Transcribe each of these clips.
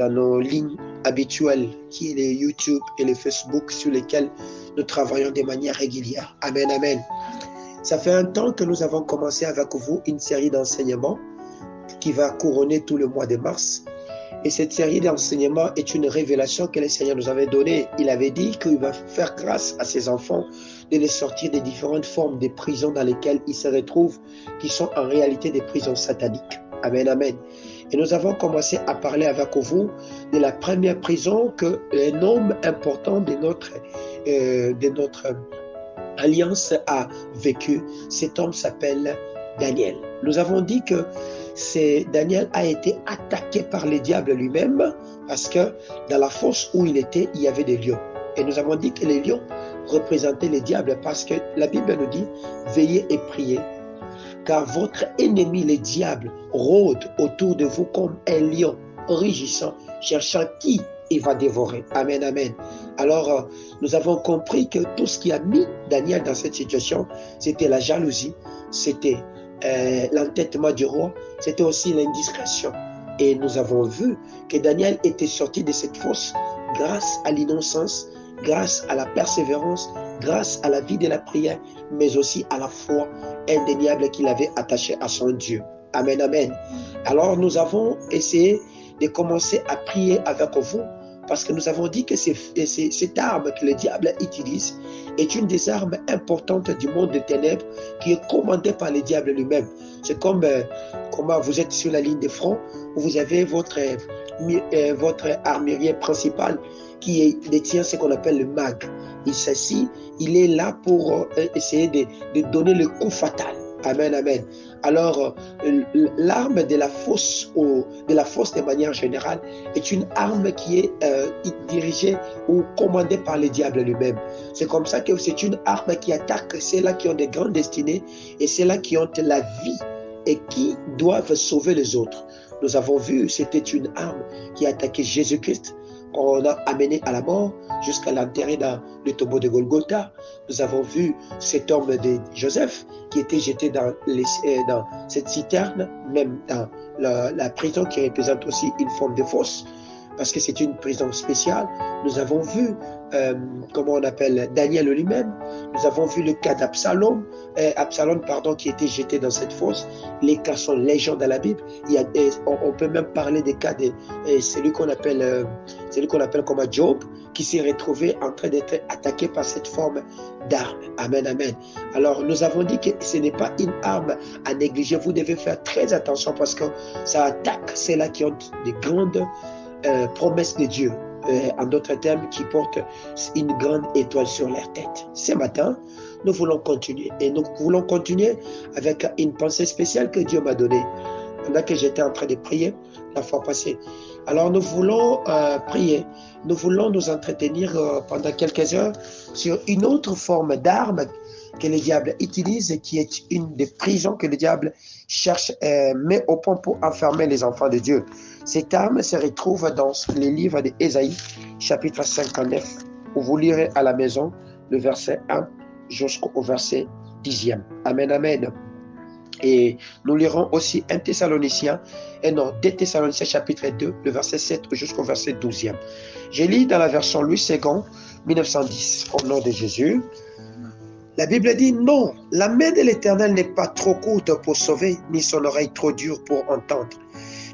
dans nos lignes habituelles, qui est les YouTube et les Facebook sur lesquels nous travaillons de manière régulière. Amen, amen. Ça fait un temps que nous avons commencé avec vous une série d'enseignements qui va couronner tout le mois de mars. Et cette série d'enseignements est une révélation que le Seigneur nous avait donnée. Il avait dit qu'il va faire grâce à ses enfants de les sortir des différentes formes de prisons dans lesquelles ils se retrouvent, qui sont en réalité des prisons sataniques. Amen, amen. Et nous avons commencé à parler avec vous de la première prison que un homme important de notre alliance a vécu. Cet homme s'appelle Daniel. Nous avons dit que Daniel a été attaqué par le diable lui-même parce que dans la fosse où il était, il y avait des lions. Et nous avons dit que les lions représentaient les diables parce que la Bible nous dit « Veillez et priez, car votre ennemi, le diable, rôde autour de vous comme un lion rugissant, cherchant qui il va dévorer. » Amen, amen. Alors, nous avons compris que tout ce qui a mis Daniel dans cette situation, c'était la jalousie, c'était l'entêtement du roi, c'était aussi l'indiscrétion. Et nous avons vu que Daniel était sorti de cette fosse grâce à l'innocence, grâce à la persévérance, grâce à la vie de la prière, mais aussi à la foi indéniable qu'il avait attachée à son Dieu. Amen, amen. Alors nous avons essayé de commencer à prier avec vous parce que nous avons dit que cette arme que le diable utilise est une des armes importantes du monde des ténèbres qui est commandée par le diable lui-même. C'est comme comment vous êtes sur la ligne de front, où vous avez votre armurier principal qui détient ce qu'on appelle le mag. Il s'assit, il est là pour essayer de donner le coup fatal. Amen, amen. Alors, l'arme de la fosse de manière générale est une arme qui est dirigée ou commandée par le diable lui-même. C'est comme ça que c'est une arme qui attaque ceux-là qui ont des grandes destinées et ceux-là qui ont la vie et qui doivent sauver les autres. Nous avons vu, c'était une arme qui attaquait Jésus-Christ, qu'on a amené à la mort jusqu'à l'enterrer dans le tombeau de Golgotha. Nous avons vu cet homme de Joseph qui était jeté dans cette citerne, même dans la prison qui représente aussi une forme de fosse, parce que c'est une prison spéciale. Nous avons vu, comment on appelle, Daniel lui-même. Nous avons vu le cas d'Absalom, qui était jeté dans cette fosse. Les cas sont légion dans la Bible. On peut même parler des cas de celui qu'on appelle comme Job, qui s'est retrouvé en train d'être attaqué par cette forme d'arme. Amen, amen. Alors, nous avons dit que ce n'est pas une arme à négliger. Vous devez faire très attention parce que ça attaque ceux-là qui ont des grandes promesses de Dieu. En d'autres termes, qui portent une grande étoile sur leur tête. Ce matin, nous voulons continuer. Et nous voulons continuer avec une pensée spéciale que Dieu m'a donnée pendant que j'étais en train de prier la fois passée. Alors nous voulons prier. Nous voulons nous entretenir pendant quelques heures sur une autre forme d'arme que le diable utilise et qui est une des prisons que le diable cherche, met au point pour enfermer les enfants de Dieu. Cette arme se retrouve dans les livres d'Ésaïe, chapitre 59, où vous lirez à la maison le verset 1 jusqu'au verset 10e. Amen, amen. Et nous lirons aussi 2 Thessaloniciens chapitre 2, le verset 7 jusqu'au verset 12e. Je lis dans la version Louis II, 1910, au nom de Jésus. La Bible dit non, la main de l'Éternel n'est pas trop courte pour sauver, ni son oreille trop dure pour entendre.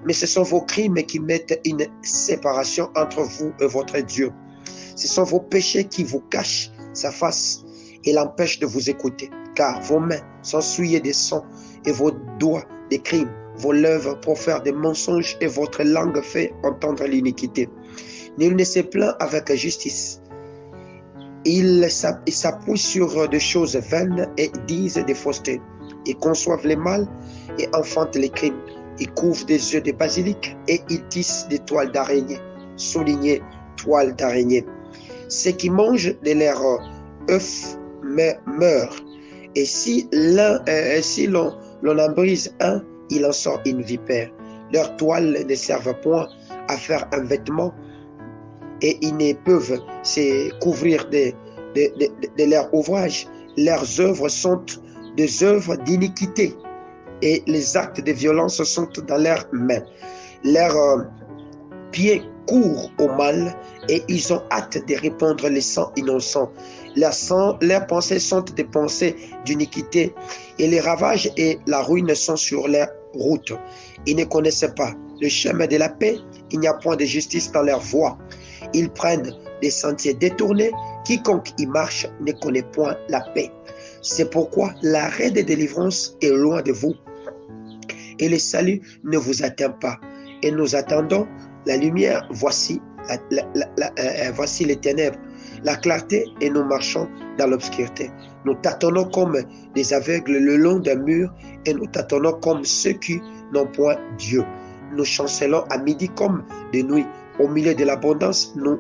Mais ce sont vos crimes qui mettent une séparation entre vous et votre Dieu. Ce sont vos péchés qui vous cachent sa face et l'empêchent de vous écouter. Car vos mains sont souillées de sang et vos doigts des crimes, vos lèvres pour faire des mensonges et votre langue fait entendre l'iniquité. Nul ne se plaint avec justice. Ils s'appuient sur des choses vaines et disent des faussetés. Ils conçoivent le mal et enfantent les crimes. Ils couvrent des œufs de basilic et ils tissent des toiles d'araignée, soulignées toiles d'araignée. Ceux qui mangent de leurs œufs meurent. Et si l'on en brise un, il en sort une vipère. Leurs toiles ne servent point à faire un vêtement et ils ne peuvent se couvrir de leur ouvrage. Leurs œuvres sont des œuvres d'iniquité et les actes de violence sont dans leurs mains. Leurs pieds courent au mal et ils ont hâte de répandre le sang innocent. Leurs pensées sont des pensées d'iniquité et les ravages et la ruine sont sur leur route. Ils ne connaissent pas le chemin de la paix, il n'y a point de justice dans leur voie. Ils prennent des sentiers détournés, quiconque y marche ne connaît point la paix. C'est pourquoi l'arrêt de délivrance est loin de vous et le salut ne vous atteint pas. Et nous attendons la lumière, voici les ténèbres, la clarté et nous marchons dans l'obscurité. Nous tâtonnons comme des aveugles le long d'un mur et nous tâtonnons comme ceux qui n'ont point Dieu. Nous chancelons à midi comme de nuit. Au milieu de l'abondance, nous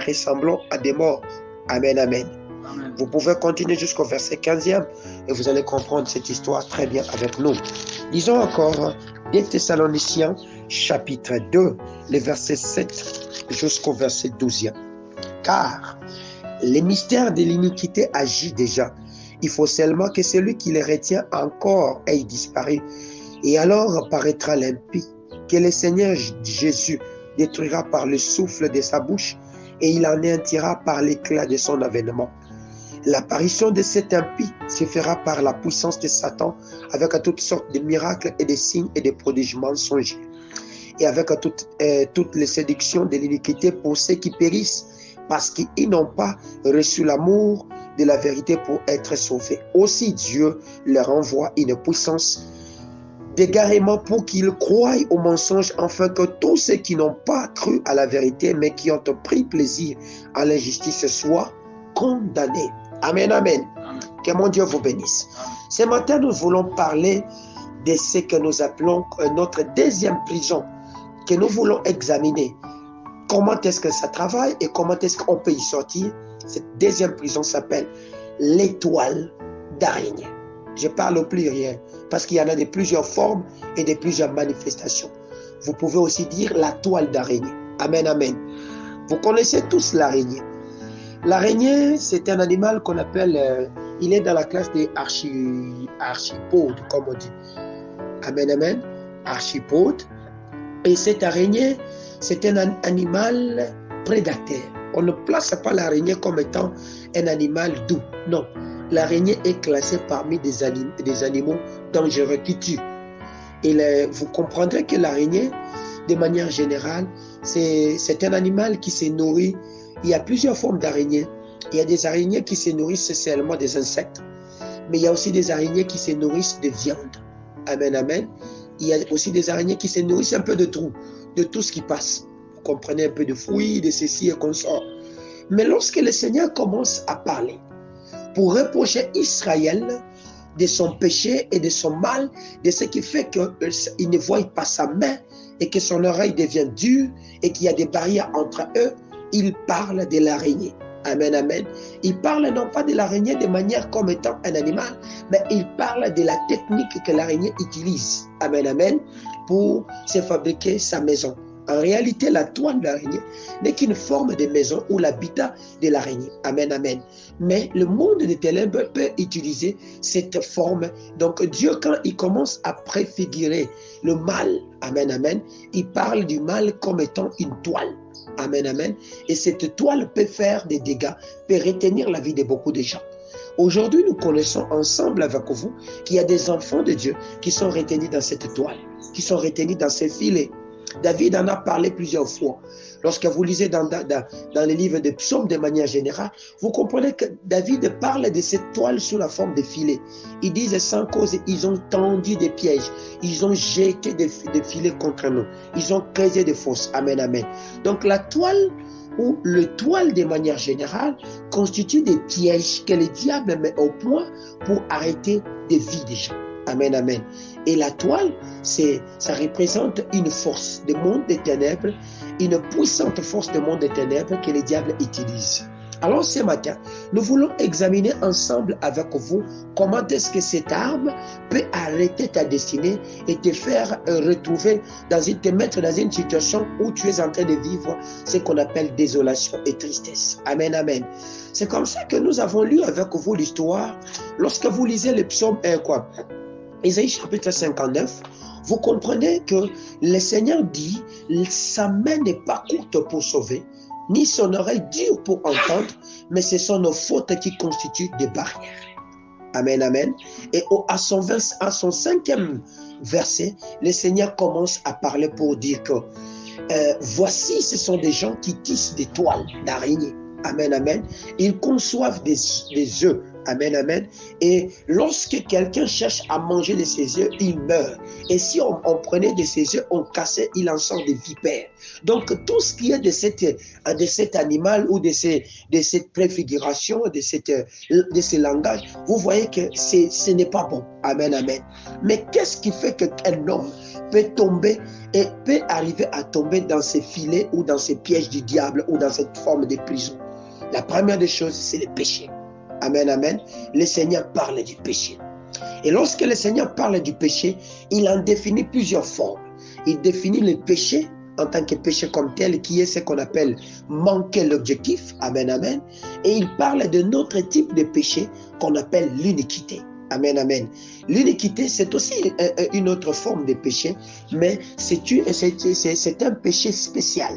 ressemblons à des morts. Amen, amen. Amen. Vous pouvez continuer jusqu'au verset 15e et vous allez comprendre cette histoire très bien avec nous. Lisons encore des Thessaloniciens chapitre 2, les versets 7 jusqu'au verset 12e. Car les mystères de l'iniquité agit déjà. Il faut seulement que celui qui les retient encore ait disparu. Et alors paraîtra l'impie, que le Seigneur Jésus détruira par le souffle de sa bouche et il anéantira par l'éclat de son avènement. L'apparition de cet impie se fera par la puissance de Satan avec toutes sortes de miracles et de signes et de prodiges mensongers et avec toutes les séductions de l'iniquité pour ceux qui périssent parce qu'ils n'ont pas reçu l'amour de la vérité pour être sauvés. Aussi Dieu leur envoie une puissance d'égarement pour qu'ils croient au mensonge, afin que tous ceux qui n'ont pas cru à la vérité, mais qui ont pris plaisir à l'injustice, soient condamnés. Amen, amen. Amen. Que mon Dieu vous bénisse. Amen. Ce matin, nous voulons parler de ce que nous appelons notre deuxième prison, que nous voulons examiner. Comment est-ce que ça travaille et comment est-ce qu'on peut y sortir? Cette deuxième prison s'appelle l'étoile d'araignée. Je parle au pluriel parce qu'il y en a de plusieurs formes et de plusieurs manifestations. Vous pouvez aussi dire la toile d'araignée. Amen, amen. Vous connaissez tous l'araignée. L'araignée, c'est un animal qu'on appelle, il est dans la classe des archipodes, comme on dit. Amen, amen. Archipodes. Et cette araignée, c'est un animal prédateur. On ne place pas l'araignée comme étant un animal doux. Non. L'araignée est classée parmi des animaux dangereux qui tuent. Et vous comprendrez que l'araignée, de manière générale, c'est un animal qui se nourrit. Il y a plusieurs formes d'araignées. Il y a des araignées qui se nourrissent seulement des insectes. Mais il y a aussi des araignées qui se nourrissent de viande. Amen, amen. Il y a aussi des araignées qui se nourrissent un peu de tout ce qui passe. Vous comprenez, un peu de fruits, de ceci et consort. Mais lorsque le Seigneur commence à parler, pour reprocher Israël de son péché et de son mal, de ce qui fait qu'il ne voit pas sa main et que son oreille devient dure et qu'il y a des barrières entre eux, il parle de l'araignée. Amen, amen. Il parle non pas de l'araignée de manière comme étant un animal, mais il parle de la technique que l'araignée utilise. Amen, amen. Pour se fabriquer sa maison. En réalité, la toile d'araignée n'est qu'une forme de maison ou l'habitat de l'araignée. Amen, amen. Mais le monde des ténèbres peut utiliser cette forme. Donc Dieu, quand il commence à préfigurer le mal, amen, amen, il parle du mal comme étant une toile. Amen, amen. Et cette toile peut faire des dégâts, peut retenir la vie de beaucoup de gens. Aujourd'hui, nous connaissons ensemble avec vous qu'il y a des enfants de Dieu qui sont retenus dans cette toile, qui sont retenus dans ces filets. David en a parlé plusieurs fois. Lorsque vous lisez dans les livres de psaumes de manière générale, vous comprenez que David parle de cette toile sous la forme de filets. Ils disent sans cause, ils ont tendu des pièges, ils ont jeté des filets contre nous, ils ont creusé des fosses. Amen, amen. Donc la toile ou le toile de manière générale constitue des pièges que le diable met au point pour arrêter des vies des gens. Amen, amen. Et la toile, ça représente une force du monde des ténèbres, une puissante force du monde des ténèbres que le diable utilise. Alors ce matin, nous voulons examiner ensemble avec vous comment est-ce que cette arme peut arrêter ta destinée et te faire te mettre dans une situation où tu es en train de vivre ce qu'on appelle désolation et tristesse. Amen, amen. C'est comme ça que nous avons lu avec vous l'histoire. Lorsque vous lisez le psaume 1, Isaïe chapitre 59, Vous comprenez que le Seigneur dit, sa main n'est pas courte pour sauver, ni son oreille dure pour entendre, mais ce sont nos fautes qui constituent des barrières. Amen, amen. Et à son 5e verset, le Seigneur commence à parler pour dire que voici, ce sont des gens qui tissent des toiles d'araignée. Amen, amen. Ils conçoivent des œufs. Amen, amen. Et lorsque quelqu'un cherche à manger de ces œufs, il meurt. Et si on prenait de ces œufs, on cassait, il en sort des vipères. Donc, tout ce qui est de cet animal ou de cette préfiguration, de ce langage, vous voyez que ce n'est pas bon. Amen, amen. Mais qu'est-ce qui fait qu'un homme peut tomber et peut arriver à tomber dans ces filets ou dans ces pièges du diable ou dans cette forme de prison? La première des choses, c'est le péché. Amen, amen. Le Seigneur parle du péché. Et lorsque le Seigneur parle du péché, il en définit plusieurs formes. Il définit le péché en tant que péché comme tel, qui est ce qu'on appelle manquer l'objectif. Amen, amen. Et il parle d'un autre type de péché qu'on appelle l'iniquité. Amen, amen. L'iniquité, c'est aussi une autre forme de péché, mais c'est un péché spécial.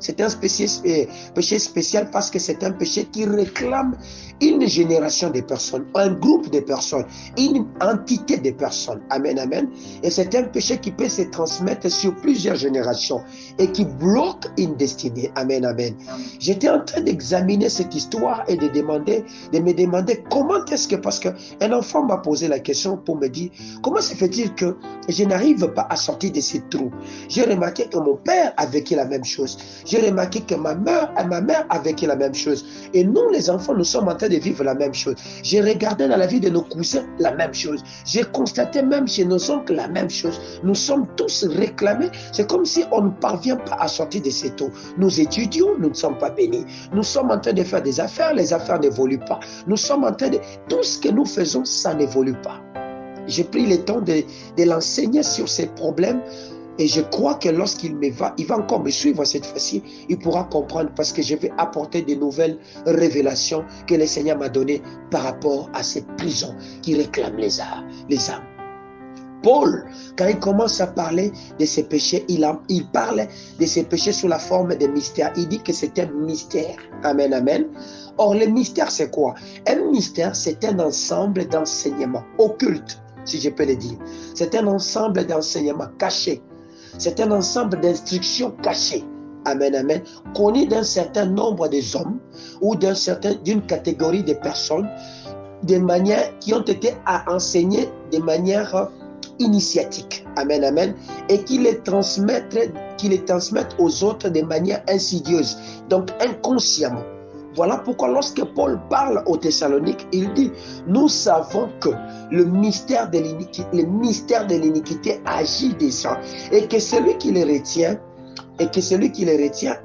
C'est un péché spécial parce que c'est un péché qui réclame une génération de personnes, un groupe de personnes, une entité de personnes. Amen, amen. Et c'est un péché qui peut se transmettre sur plusieurs générations et qui bloque une destinée. Amen, amen. J'étais en train d'examiner cette histoire et de me demander comment est-ce que, parce qu'un enfant m'a posé la question pour me dire, comment se fait-il que je n'arrive pas à sortir de ces trous? J'ai remarqué que mon père a vécu la même chose. J'ai remarqué que ma mère a vécu la même chose. Et nous, les enfants, nous sommes en train de vivre la même chose. J'ai regardé dans la vie de nos cousins la même chose. J'ai constaté même chez nos oncles la même chose. Nous sommes tous réclamés. C'est comme si on ne parvient pas à sortir de ces taux. Nous étudions, nous ne sommes pas bénis. Nous sommes en train de faire des affaires, les affaires n'évoluent pas. Nous sommes en train de... Tout ce que nous faisons, ça n'évolue pas. J'ai pris le temps de l'enseigner sur ces problèmes. Et je crois que lorsqu'il va encore me suivre cette fois-ci, il pourra comprendre parce que je vais apporter de nouvelles révélations que le Seigneur m'a données par rapport à cette prison qui réclame les âmes. Paul, quand il commence à parler de ces péchés, il parle de ces péchés sous la forme de mystère. Il dit que c'est un mystère. Amen, amen. Or, le mystère, c'est quoi? Un mystère, c'est un ensemble d'enseignements occultes, si je peux le dire. C'est un ensemble d'enseignements cachés. C'est un ensemble d'instructions cachées. Amen, amen. Connues d'un certain nombre d'hommes ou d'une catégorie de personnes, de manière qui ont été enseignées de manière initiatique. Amen, amen. Et qui les transmettent aux autres de manière insidieuse, donc inconsciemment. Voilà pourquoi lorsque Paul parle aux Thessaloniques, il dit, nous savons que le mystère de l'iniquité agit des gens et que celui qui les retient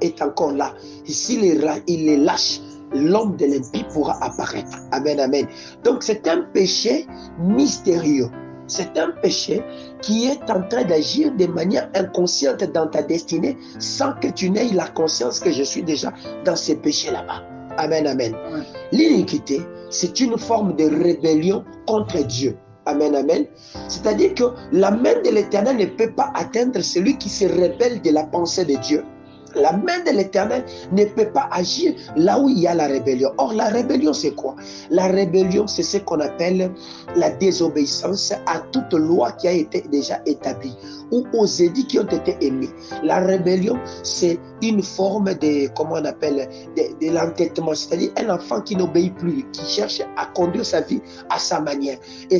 est encore là. Et s'il les lâche, l'homme de l'impie pourra apparaître. Amen, amen. Donc c'est un péché mystérieux. C'est un péché qui est en train d'agir de manière inconsciente dans ta destinée sans que tu n'aies la conscience que je suis déjà dans ce péché là-bas. Amen, amen. L'iniquité, c'est une forme de rébellion contre Dieu. Amen, amen. C'est-à-dire que la main de l'Éternel ne peut pas atteindre celui qui se rebelle de la pensée de Dieu. La main de l'Éternel ne peut pas agir là où il y a la rébellion. Or, la rébellion, c'est quoi? La rébellion, c'est ce qu'on appelle la désobéissance à toute loi qui a été déjà établie ou aux édits qui ont été émis. La rébellion, c'est une forme de, comment on appelle, de l'entêtement, c'est-à-dire un enfant qui n'obéit plus, qui cherche à conduire sa vie à sa manière. Et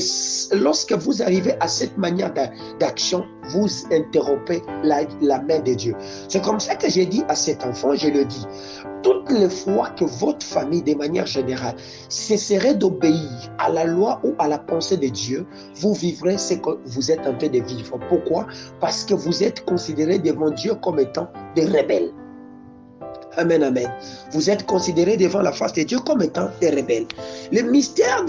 lorsque vous arrivez à cette manière d'action, vous interrompez la main de Dieu. C'est comme ça que j'ai dit à cet enfant, je le dis, toutes les fois que votre famille, de manière générale, cesserait d'obéir à la loi ou à la pensée de Dieu, vous vivrez ce que vous êtes en train de vivre. Pourquoi? Parce que vous êtes considérés devant Dieu comme étant des rebelles. Amen, amen. Vous êtes considérés devant la face de Dieu comme étant des rebelles. Le mystère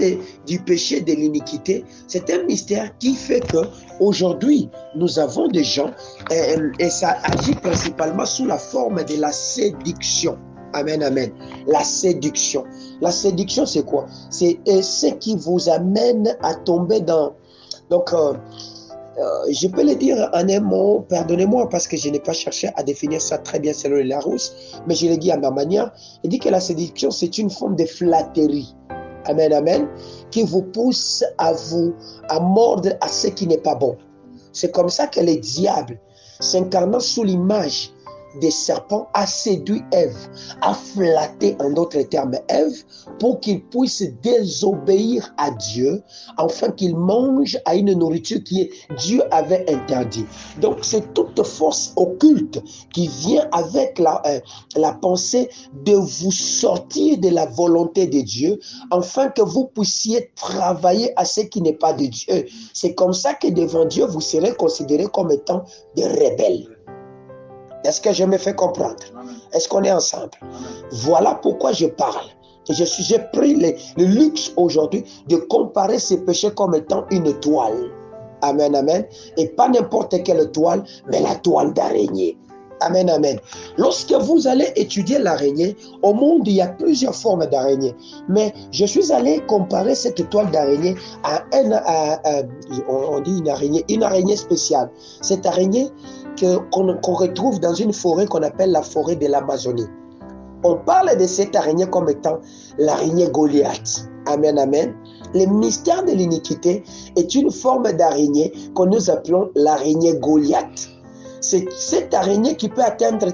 du péché de l'iniquité, c'est un mystère qui fait que aujourd'hui nous avons des gens, et ça agit principalement sous la forme de la séduction. Amen, amen. La séduction. La séduction, c'est quoi? C'est ce qui vous amène à tomber dans... Je peux le dire en un mot, pardonnez-moi parce que je n'ai pas cherché à définir ça très bien selon Larousse, mais je le dis à ma manière. Il dit que la séduction, c'est une forme de flatterie. Amen, amen, qui vous pousse à mordre à ce qui n'est pas bon. C'est comme ça que le diable, s'incarnant sous l'image des serpents, a séduit Ève, a flatté en d'autres termes Ève, pour qu'il puisse désobéir à Dieu, afin qu'il mange à une nourriture qui Dieu avait interdit. Donc c'est toute force occulte qui vient avec la pensée de vous sortir de la volonté de Dieu, afin que vous puissiez travailler à ce qui n'est pas de Dieu. C'est comme ça que devant Dieu, vous serez considérés comme étant des rebelles. Est-ce que je me fais comprendre? Est-ce qu'on est ensemble? Voilà pourquoi je parle. J'ai pris le luxe aujourd'hui de comparer ces péchés comme étant une toile. Amen, amen. Et pas n'importe quelle toile, mais la toile d'araignée. Amen, amen. Lorsque vous allez étudier l'araignée, au monde, il y a plusieurs formes d'araignées. Mais je suis allé comparer cette toile d'araignée on dit une araignée spéciale. Cette araignée qu'on retrouve dans une forêt qu'on appelle la forêt de l'Amazonie. On parle de cette araignée comme étant l'araignée Goliath. Amen, amen. Le mystère de l'iniquité est une forme d'araignée que nous appelons l'araignée Goliath. C'est cette araignée qui peut atteindre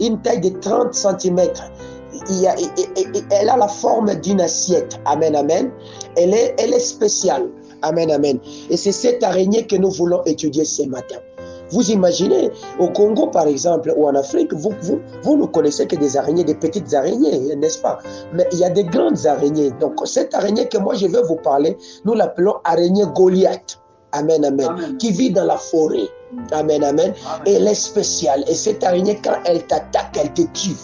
une taille de 30 cm. Elle a la forme d'une assiette. Amen, amen. Elle est spéciale. Amen, amen. Et c'est cette araignée que nous voulons étudier ce matin. Vous imaginez, au Congo par exemple, ou en Afrique, vous ne connaissez que des araignées, des petites araignées, n'est-ce pas? Mais il y a des grandes araignées. Donc cette araignée que moi je vais vous parler, nous l'appelons araignée Goliath. Amen, amen, amen. Qui vit dans la forêt. Amen, amen. Et elle est spéciale. Et cette araignée, quand elle t'attaque, elle te tue.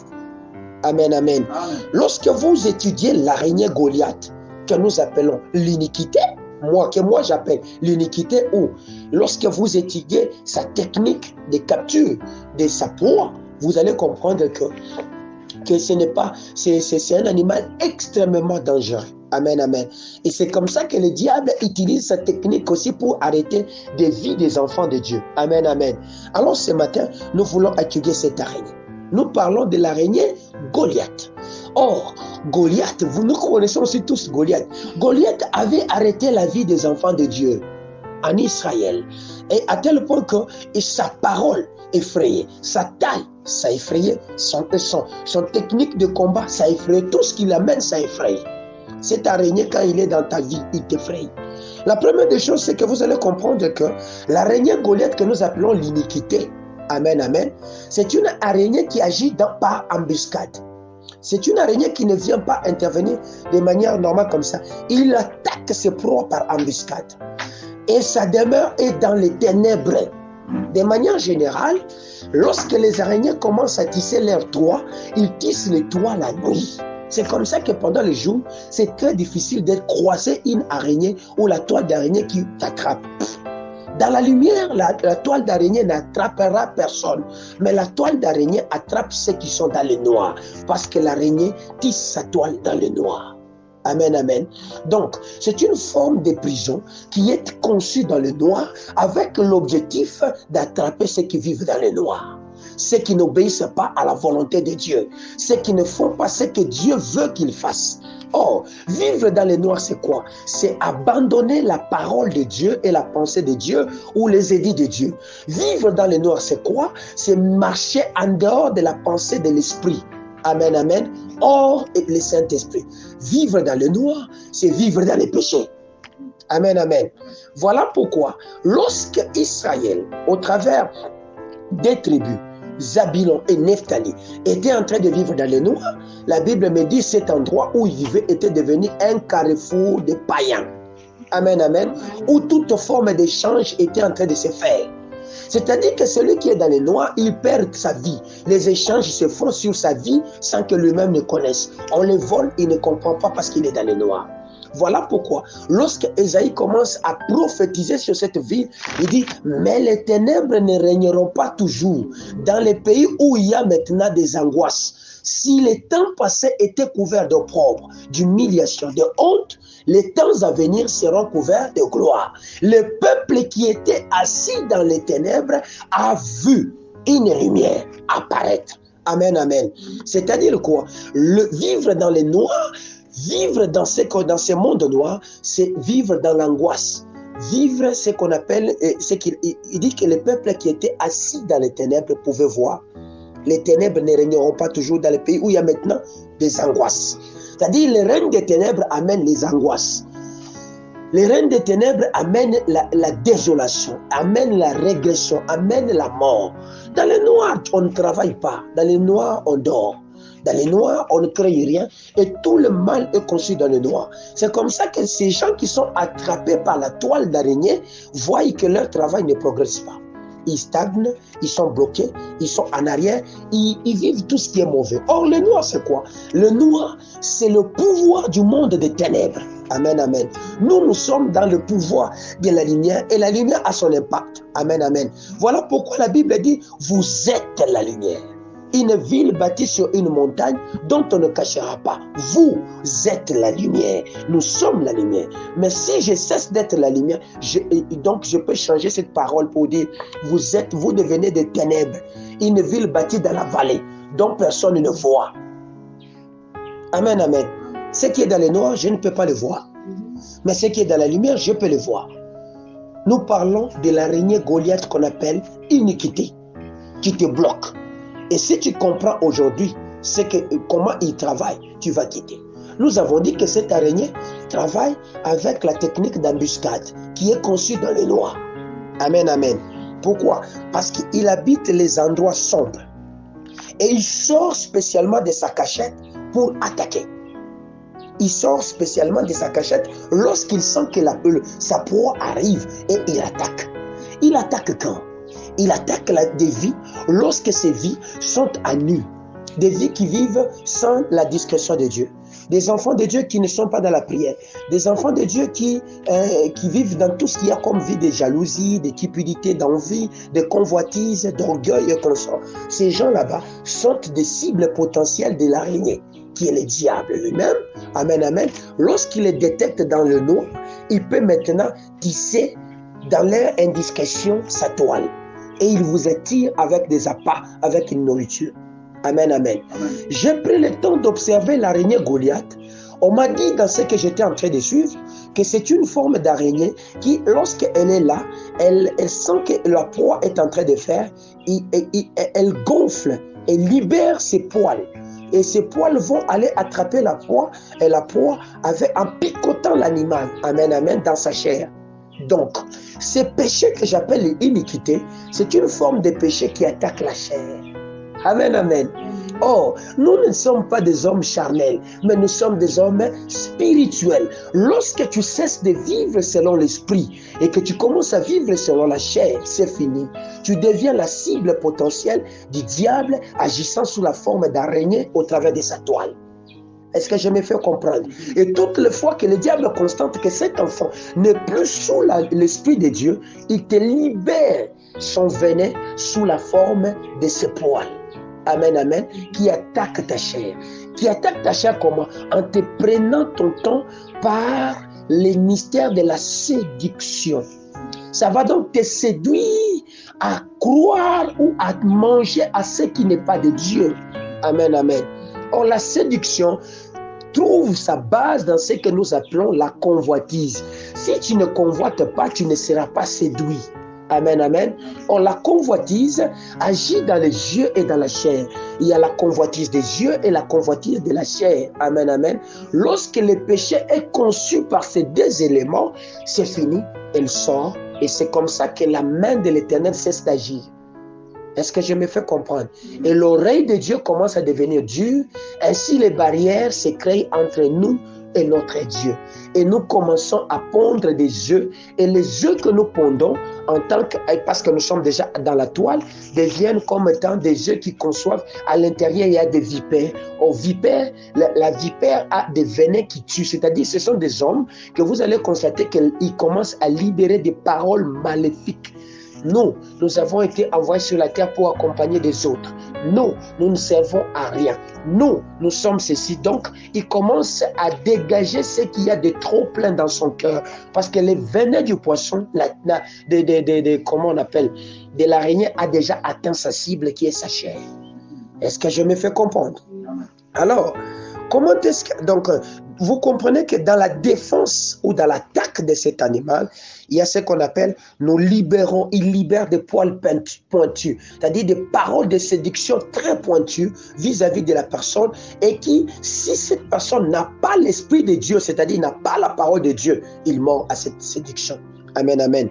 Amen, amen. Lorsque vous étudiez l'araignée Goliath, que nous appelons l'iniquité, moi j'appelle l'iniquité, ou lorsque vous étudiez sa technique de capture de sa proie, vous allez comprendre que ce n'est pas, c'est un animal extrêmement dangereux. Amen, amen. Et c'est comme ça que le diable utilise cette technique aussi pour arrêter des vies des enfants de Dieu. Amen, amen. Alors ce matin, nous voulons étudier cette araignée. Nous parlons de l'araignée Goliath. Or, Goliath, nous connaissons aussi tous Goliath. Goliath avait arrêté la vie des enfants de Dieu en Israël. Et à tel point que sa parole effrayait, sa taille, ça effrayait, son technique de combat, ça effrayait. Tout ce qu'il amène, ça effraye. Cette araignée, quand il est dans ta vie, il t'effraie. La première des choses, c'est que vous allez comprendre que l'araignée Goliath que nous appelons l'iniquité, amen, amen, c'est une araignée qui agit par embuscade. C'est une araignée qui ne vient pas intervenir de manière normale comme ça. Il attaque ses proies par embuscade. Et sa demeure est dans les ténèbres. De manière générale, lorsque les araignées commencent à tisser leurs toits, ils tissent les toits la nuit. C'est comme ça que pendant le jour, c'est très difficile de croiser une araignée ou la toile d'araignée qui t'attrape. Dans la lumière, la toile d'araignée n'attrapera personne. Mais la toile d'araignée attrape ceux qui sont dans le noir. Parce que l'araignée tisse sa toile dans le noir. Amen, amen. Donc, c'est une forme de prison qui est conçue dans le noir avec l'objectif d'attraper ceux qui vivent dans le noir. Ceux qui n'obéissent pas à la volonté de Dieu. Ceux qui ne font pas ce que Dieu veut qu'ils fassent. Or, vivre dans le noir, c'est quoi? C'est abandonner la parole de Dieu et la pensée de Dieu ou les édits de Dieu. Vivre dans le noir, c'est quoi? C'est marcher en dehors de la pensée de l'esprit. Amen, amen. Or, le Saint-Esprit. Vivre dans le noir, c'est vivre dans les péchés. Amen, amen. Voilà pourquoi, lorsque Israël, au travers des tribus, Zabulon et Nephtali étaient en train de vivre dans le noir, la Bible me dit que cet endroit où ils vivaient était devenu un carrefour de païens. Amen, amen. Où toute forme d'échange était en train de se faire. C'est-à-dire que celui qui est dans le noir, il perd sa vie. Les échanges se font sur sa vie sans que lui-même ne connaisse. On le vole, il ne comprend pas parce qu'il est dans le noir. Voilà pourquoi, lorsque Ésaïe commence à prophétiser sur cette ville, il dit, mais les ténèbres ne régneront pas toujours dans les pays où il y a maintenant des angoisses. Si les temps passés étaient couverts d'opprobre, d'humiliation, de honte, les temps à venir seront couverts de gloire. Le peuple qui était assis dans les ténèbres a vu une lumière apparaître. Amen, amen. C'est-à-dire quoi? Vivre dans les noirs, vivre dans ce monde noir, c'est vivre dans l'angoisse. Vivre ce qu'on appelle, il dit que le peuple qui était assis dans les ténèbres pouvait voir. Les ténèbres ne régneront pas toujours dans les pays où il y a maintenant des angoisses. C'est-à-dire, le règne des ténèbres amène les angoisses. Le règne des ténèbres amène la désolation, amène la régression, amène la mort. Dans le noir, on ne travaille pas. Dans le noir, on dort. Dans le noir, on ne crée rien. Et tout le mal est conçu dans le noir. C'est comme ça que ces gens qui sont attrapés par la toile d'araignée voient que leur travail ne progresse pas. Ils stagnent, ils sont bloqués, ils sont en arrière, ils vivent tout ce qui est mauvais. Or, le noir, c'est quoi? Le noir, c'est le pouvoir du monde des ténèbres. Amen, amen. Nous sommes dans le pouvoir de la lumière et la lumière a son impact. Amen, amen. Voilà pourquoi la Bible dit, vous êtes la lumière. Une ville bâtie sur une montagne dont on ne cachera pas. Vous êtes la lumière. Nous sommes la lumière. Mais si je cesse d'être la lumière, donc je peux changer cette parole pour dire, vous devenez des ténèbres. Une ville bâtie dans la vallée dont personne ne voit. Amen, amen. Ce qui est dans le noir, je ne peux pas le voir. Mais ce qui est dans la lumière, je peux le voir. Nous parlons de l'araignée Goliath qu'on appelle iniquité, qui te bloque. Et si tu comprends aujourd'hui comment il travaille, tu vas quitter. Nous avons dit que cette araignée travaille avec la technique d'embuscade qui est conçue dans le noir. Amen, amen. Pourquoi? Parce qu'il habite les endroits sombres. Et il sort spécialement de sa cachette pour attaquer. Il sort spécialement de sa cachette lorsqu'il sent que sa proie arrive et il attaque. Il attaque quand? Il attaque des vies lorsque ces vies sont à nu. Des vies qui vivent sans la discrétion de Dieu. Des enfants de Dieu qui ne sont pas dans la prière. Des enfants de Dieu qui vivent dans tout ce qu'il y a comme vie de jalousie, de cupidité, d'envie, de convoitise, d'orgueil et comme ça. Ces gens là-bas sont des cibles potentielles de l'araignée, qui est le diable lui-même. Amen, amen. Lorsqu'il les détecte dans le noir, il peut maintenant tisser dans leur indiscrétion sa toile. Et il vous attire avec des appâts, avec une nourriture. Amen, amen. J'ai pris le temps d'observer l'araignée Goliath. On m'a dit dans ce que j'étais en train de suivre que c'est une forme d'araignée qui, lorsqu'elle est là, elle sent que la proie est en train de faire, elle gonfle, elle libère ses poils. Et ces poils vont aller attraper la proie, et la proie en picotant l'animal, amen, amen, dans sa chair. Donc, ce péché que j'appelle l'iniquité, c'est une forme de péché qui attaque la chair. Amen, amen. Oh, nous ne sommes pas des hommes charnels, mais nous sommes des hommes spirituels. Lorsque tu cesses de vivre selon l'esprit et que tu commences à vivre selon la chair, c'est fini. Tu deviens la cible potentielle du diable agissant sous la forme d'araignée au travers de sa toile. Est-ce que je me fais comprendre? Et toutes les fois que le diable constate que cet enfant n'est plus sous l'esprit de Dieu, il te libère son venin sous la forme de ses poils. Amen, amen. Qui attaque ta chair. Qui attaque ta chair comment? En te prenant ton temps par les mystères de la séduction. Ça va donc te séduire à croire ou à manger à ce qui n'est pas de Dieu. Amen, amen. Or, la séduction trouve sa base dans ce que nous appelons la convoitise. Si tu ne convoites pas, tu ne seras pas séduit. Amen, amen. Or, la convoitise agit dans les yeux et dans la chair. Il y a la convoitise des yeux et la convoitise de la chair. Amen, amen. Lorsque le péché est conçu par ces deux éléments, c'est fini, elle sort. Et c'est comme ça que la main de l'Éternel cesse d'agir. Est-ce que je me fais comprendre? Et l'oreille de Dieu commence à devenir dure. Ainsi, les barrières se créent entre nous, est notre Dieu. Et nous commençons à pondre des œufs. Et les œufs que nous pondons, parce que nous sommes déjà dans la toile, deviennent comme étant des œufs qui conçoivent. À l'intérieur, il y a des vipères. Aux vipères, la vipère a des venins qui tuent. C'est-à-dire, ce sont des hommes que vous allez constater qu'ils commencent à libérer des paroles maléfiques. Nous avons été envoyés sur la terre pour accompagner des autres. Nous ne servons à rien. Nous sommes ceci. Donc, il commence à dégager ce qu'il y a de trop plein dans son cœur. Parce que les venins du poisson, comment on appelle, de l'araignée a déjà atteint sa cible qui est sa chair. Est-ce que je me fais comprendre? Alors, comment est-ce que... Donc, vous comprenez que dans la défense ou dans l'attaque de cet animal, il y a ce qu'on appelle, il libère des poils pointus, c'est-à-dire des paroles de séduction très pointues vis-à-vis de la personne, et qui, si cette personne n'a pas l'esprit de Dieu, c'est-à-dire n'a pas la parole de Dieu, il mord à cette séduction. Amen, amen.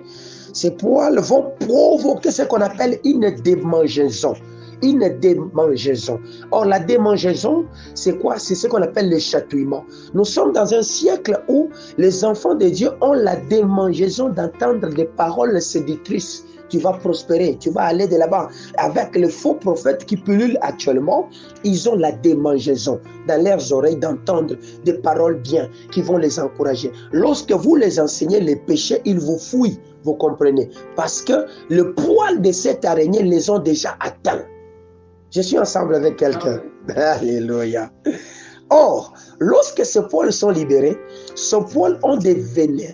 Ces poils vont provoquer ce qu'on appelle une démangeaison. Une démangeaison. Or, la démangeaison, c'est quoi? C'est ce qu'on appelle le chatouillement. Nous sommes dans un siècle où les enfants de Dieu ont la démangeaison d'entendre des paroles séductrices. Tu vas prospérer, tu vas aller de là-bas. Avec les faux prophètes qui pullulent actuellement, ils ont la démangeaison dans leurs oreilles d'entendre des paroles bien qui vont les encourager. Lorsque vous les enseignez les péchés, ils vous fouillent, vous comprenez? Parce que le poil de cette araignée les ont déjà atteints. Je suis ensemble avec quelqu'un. Alléluia. Or, lorsque ces poils sont libérés, ces poils ont des venins.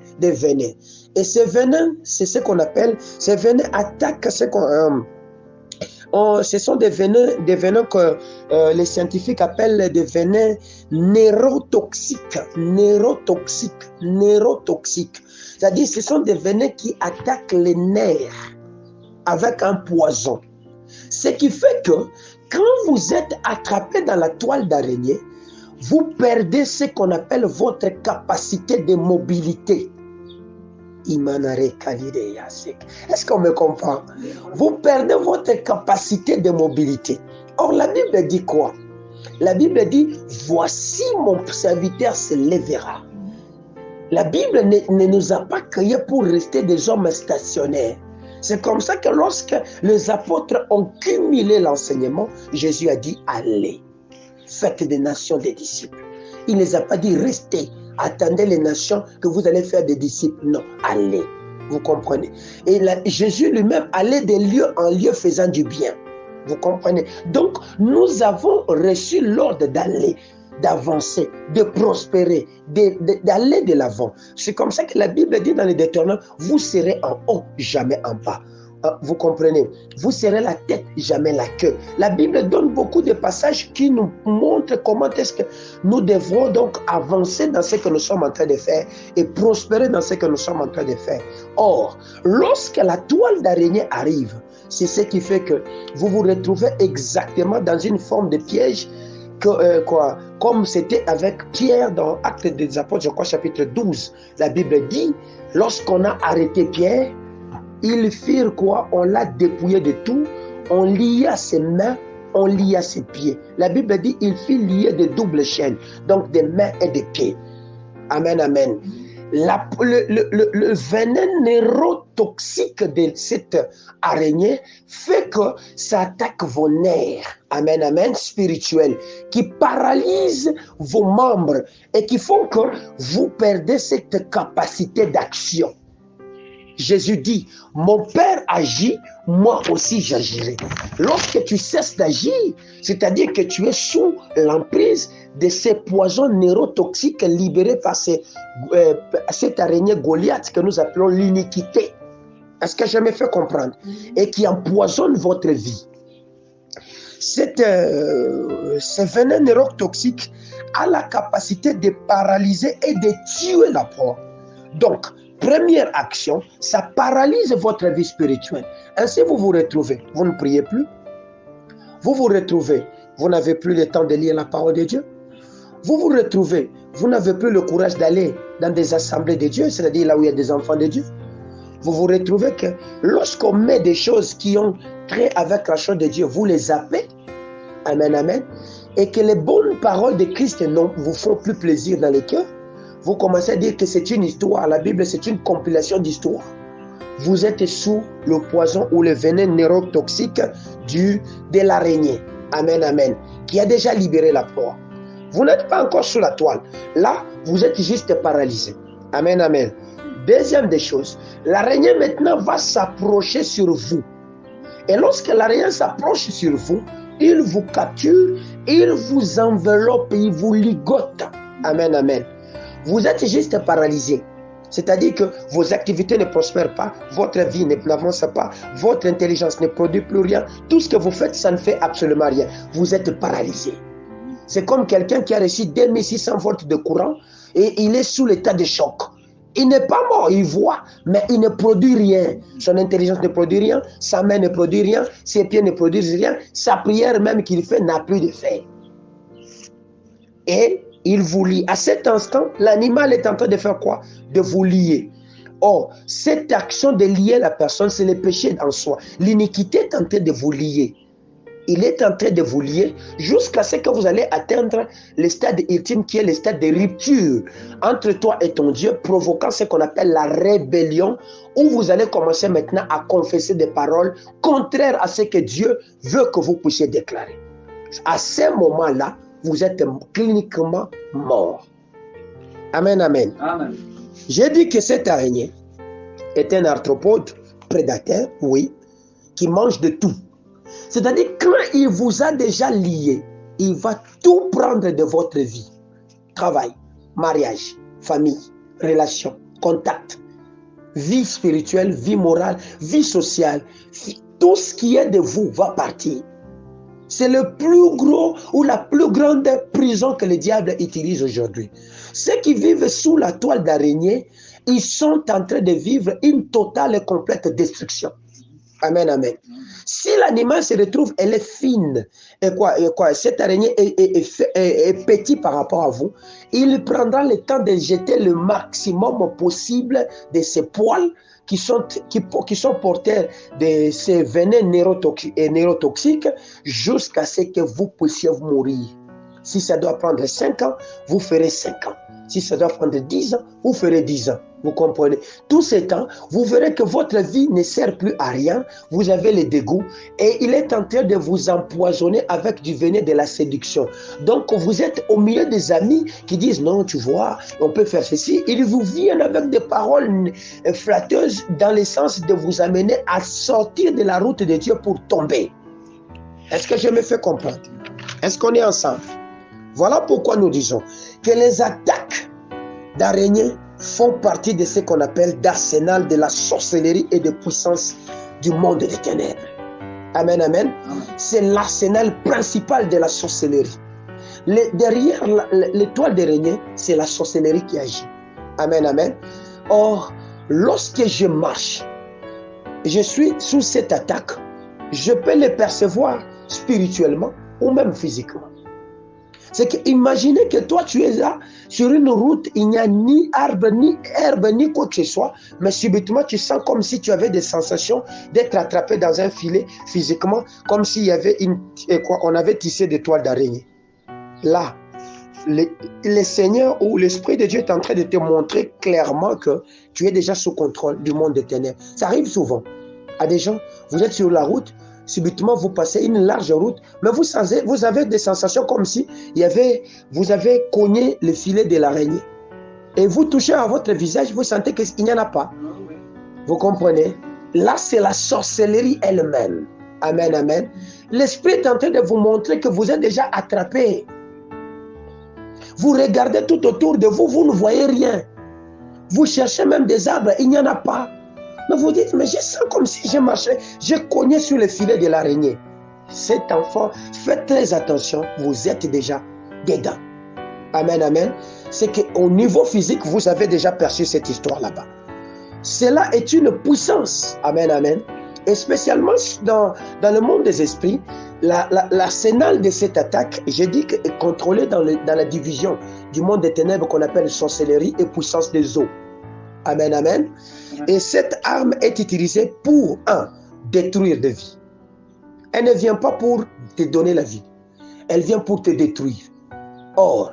Et ces venins, c'est ce qu'on appelle, ces venins attaquent ce sont des venins que les scientifiques appellent des venins neurotoxiques. C'est-à-dire, ce sont des venins qui attaquent les nerfs avec un poison. Ce qui fait que quand vous êtes attrapé dans la toile d'araignée, vous perdez ce qu'on appelle votre capacité de mobilité. Est-ce qu'on me comprend? Vous perdez votre capacité de mobilité. Or, la Bible dit quoi? La Bible dit, voici mon serviteur se lèvera. La Bible ne nous a pas créés pour rester des hommes stationnaires. C'est comme ça que lorsque les apôtres ont cumulé l'enseignement, Jésus a dit, allez, faites des nations des disciples. Il ne les a pas dit, restez, attendez les nations que vous allez faire des disciples. Non, allez, vous comprenez. Et Jésus lui-même allait de lieu en lieu faisant du bien. Vous comprenez. Donc, nous avons reçu l'ordre d'aller, d'avancer, de prospérer, d'aller de l'avant. C'est comme ça que la Bible dit dans les Deutéronomes, vous serez en haut, jamais en bas. Vous comprenez? Vous serez la tête, jamais la queue. La Bible donne beaucoup de passages qui nous montrent comment est-ce que nous devrons donc avancer dans ce que nous sommes en train de faire et prospérer dans ce que nous sommes en train de faire. Or, lorsque la toile d'araignée arrive, c'est ce qui fait que vous vous retrouvez exactement dans une forme de piège comme c'était avec Pierre dans Actes des Apôtres, je crois chapitre 12. La Bible dit, lorsqu'on a arrêté Pierre, ils firent quoi? On l'a dépouillé de tout, on lia ses mains, on lia ses pieds. La Bible dit, il fit lier de doubles chaînes, donc des mains et des pieds. Amen, amen. Le venin neurotoxique de cette araignée fait que ça attaque vos nerfs, amen, amen, spirituels, qui paralyse vos membres et qui font que vous perdez cette capacité d'action. Jésus dit, mon Père agit, moi aussi j'agirai. Lorsque tu cesses d'agir, c'est-à-dire que tu es sous l'emprise de ces poisons neurotoxiques libérés par cette araignée Goliath que nous appelons l'iniquité. Est-ce que je me fais comprendre? Et qui empoisonne votre vie. Ce venin neurotoxique a la capacité de paralyser et de tuer la proie. Donc, première action, ça paralyse votre vie spirituelle. Ainsi, vous vous retrouvez, vous ne priez plus. Vous vous retrouvez, vous n'avez plus le temps de lire la parole de Dieu. Vous vous retrouvez, vous n'avez plus le courage d'aller dans des assemblées de Dieu, c'est-à-dire là où il y a des enfants de Dieu. Vous vous retrouvez que lorsqu'on met des choses qui ont trait avec la chose de Dieu, vous les zappez. Amen, amen. Et que les bonnes paroles de Christ ne vous font plus plaisir dans le cœur. vous commencez à dire que c'est une histoire. La Bible, c'est une compilation d'histoires. Vous êtes sous le poison ou le venin neurotoxique de l'araignée. Amen, amen. Qui a déjà libéré la proie. Vous n'êtes pas encore sous la toile. Là, vous êtes juste paralysé. Amen, amen. Deuxième des choses, l'araignée maintenant va s'approcher sur vous. Et lorsque l'araignée s'approche sur vous, il vous capture, il vous enveloppe, il vous ligote. Amen, amen. Vous êtes juste paralysé. C'est-à-dire que vos activités ne prospèrent pas, votre vie n'avance pas, votre intelligence ne produit plus rien. Tout ce que vous faites, ça ne fait absolument rien. Vous êtes paralysé. C'est comme quelqu'un qui a reçu 2600 volts de courant et il est sous l'état de choc. Il n'est pas mort, il voit, mais il ne produit rien. Son intelligence ne produit rien, sa main ne produit rien, ses pieds ne produisent rien, sa prière même qu'il fait n'a plus d'effet. Et il vous lie. À cet instant, l'animal est en train de faire quoi? De vous lier. Or, cette action de lier la personne, c'est le péché en soi. L'iniquité est en train de vous lier. Il est en train de vous lier jusqu'à ce que vous allez atteindre le stade ultime qui est le stade de rupture entre toi et ton Dieu, provoquant ce qu'on appelle la rébellion, où vous allez commencer maintenant à confesser des paroles contraires à ce que Dieu veut que vous puissiez déclarer. À ce moment-là, vous êtes cliniquement mort. Amen, amen. Amen. J'ai dit que cette araignée est un arthropode prédateur, oui, qui mange de tout. C'est-à-dire, quand il vous a déjà lié, il va tout prendre de votre vie. Travail, mariage, famille, relations, contact, vie spirituelle, vie morale, vie sociale. Tout ce qui est de vous va partir. C'est le plus gros ou la plus grande prison que le diable utilise aujourd'hui. Ceux qui vivent sous la toile d'araignée, ils sont en train de vivre une totale et complète destruction. Amen, amen. Si l'animal se retrouve, elle est fine, cette araignée est petite par rapport à vous, il prendra le temps de jeter le maximum possible de ses poils qui sont porteurs de ces venins neurotoxiques jusqu'à ce que vous puissiez mourir. Si ça doit prendre 5 ans, vous ferez 5 ans. Si ça doit prendre 10 ans, vous ferez 10 ans. Vous comprenez? Tous ces temps, vous verrez que votre vie ne sert plus à rien. Vous avez le dégoût et il est en train de vous empoisonner avec du venin de la séduction. Donc, vous êtes au milieu des amis qui disent non, tu vois, on peut faire ceci. Ils vous viennent avec des paroles flatteuses dans le sens de vous amener à sortir de la route de Dieu pour tomber. Est-ce que je me fais comprendre? Est-ce qu'on est ensemble? Voilà pourquoi nous disons que les attaques d'araignées font partie de ce qu'on appelle l'arsenal de la sorcellerie et de puissance du monde des ténèbres. Amen, amen. C'est l'arsenal principal de la sorcellerie. Derrière l'étoile d'araignée, c'est la sorcellerie qui agit. Amen, amen. Or, lorsque je marche, je suis sous cette attaque, je peux le percevoir spirituellement ou même physiquement. C'est que imaginez que toi tu es là sur une route, il n'y a ni arbre, ni herbe, ni quoi que ce soit, mais subitement tu sens comme si tu avais des sensations d'être attrapé dans un filet physiquement, comme s'il y avait on avait tissé des toiles d'araignée. Là, le Seigneur ou l'Esprit de Dieu est en train de te montrer clairement que tu es déjà sous contrôle du monde des ténèbres. Ça arrive souvent à des gens, vous êtes sur la route, subitement vous passez une large route, mais vous avez des sensations comme si vous avez cogné le filet de l'araignée. Et vous touchez à votre visage, vous sentez qu'il n'y en a pas. Vous comprenez? Là, c'est la sorcellerie elle-même. Amen, amen. L'Esprit est en train de vous montrer que vous êtes déjà attrapé. Vous regardez tout autour de vous, vous ne voyez rien. Vous cherchez même des arbres, il n'y en a pas. Mais vous dites, mais je sens comme si je marchais, je cognais sur le filet de l'araignée. Cet enfant, faites très attention, vous êtes déjà dedans. Amen, amen. C'est qu'au niveau physique, vous avez déjà perçu cette histoire là-bas. Cela est une puissance. Amen, amen. Et spécialement dans le monde des esprits, l'arsenal de cette attaque, j'ai dit, est contrôlé dans la division du monde des ténèbres qu'on appelle sorcellerie et puissance des eaux. Amen, amen. Et cette arme est utilisée pour, détruire des vies. Elle ne vient pas pour te donner la vie. Elle vient pour te détruire. Or,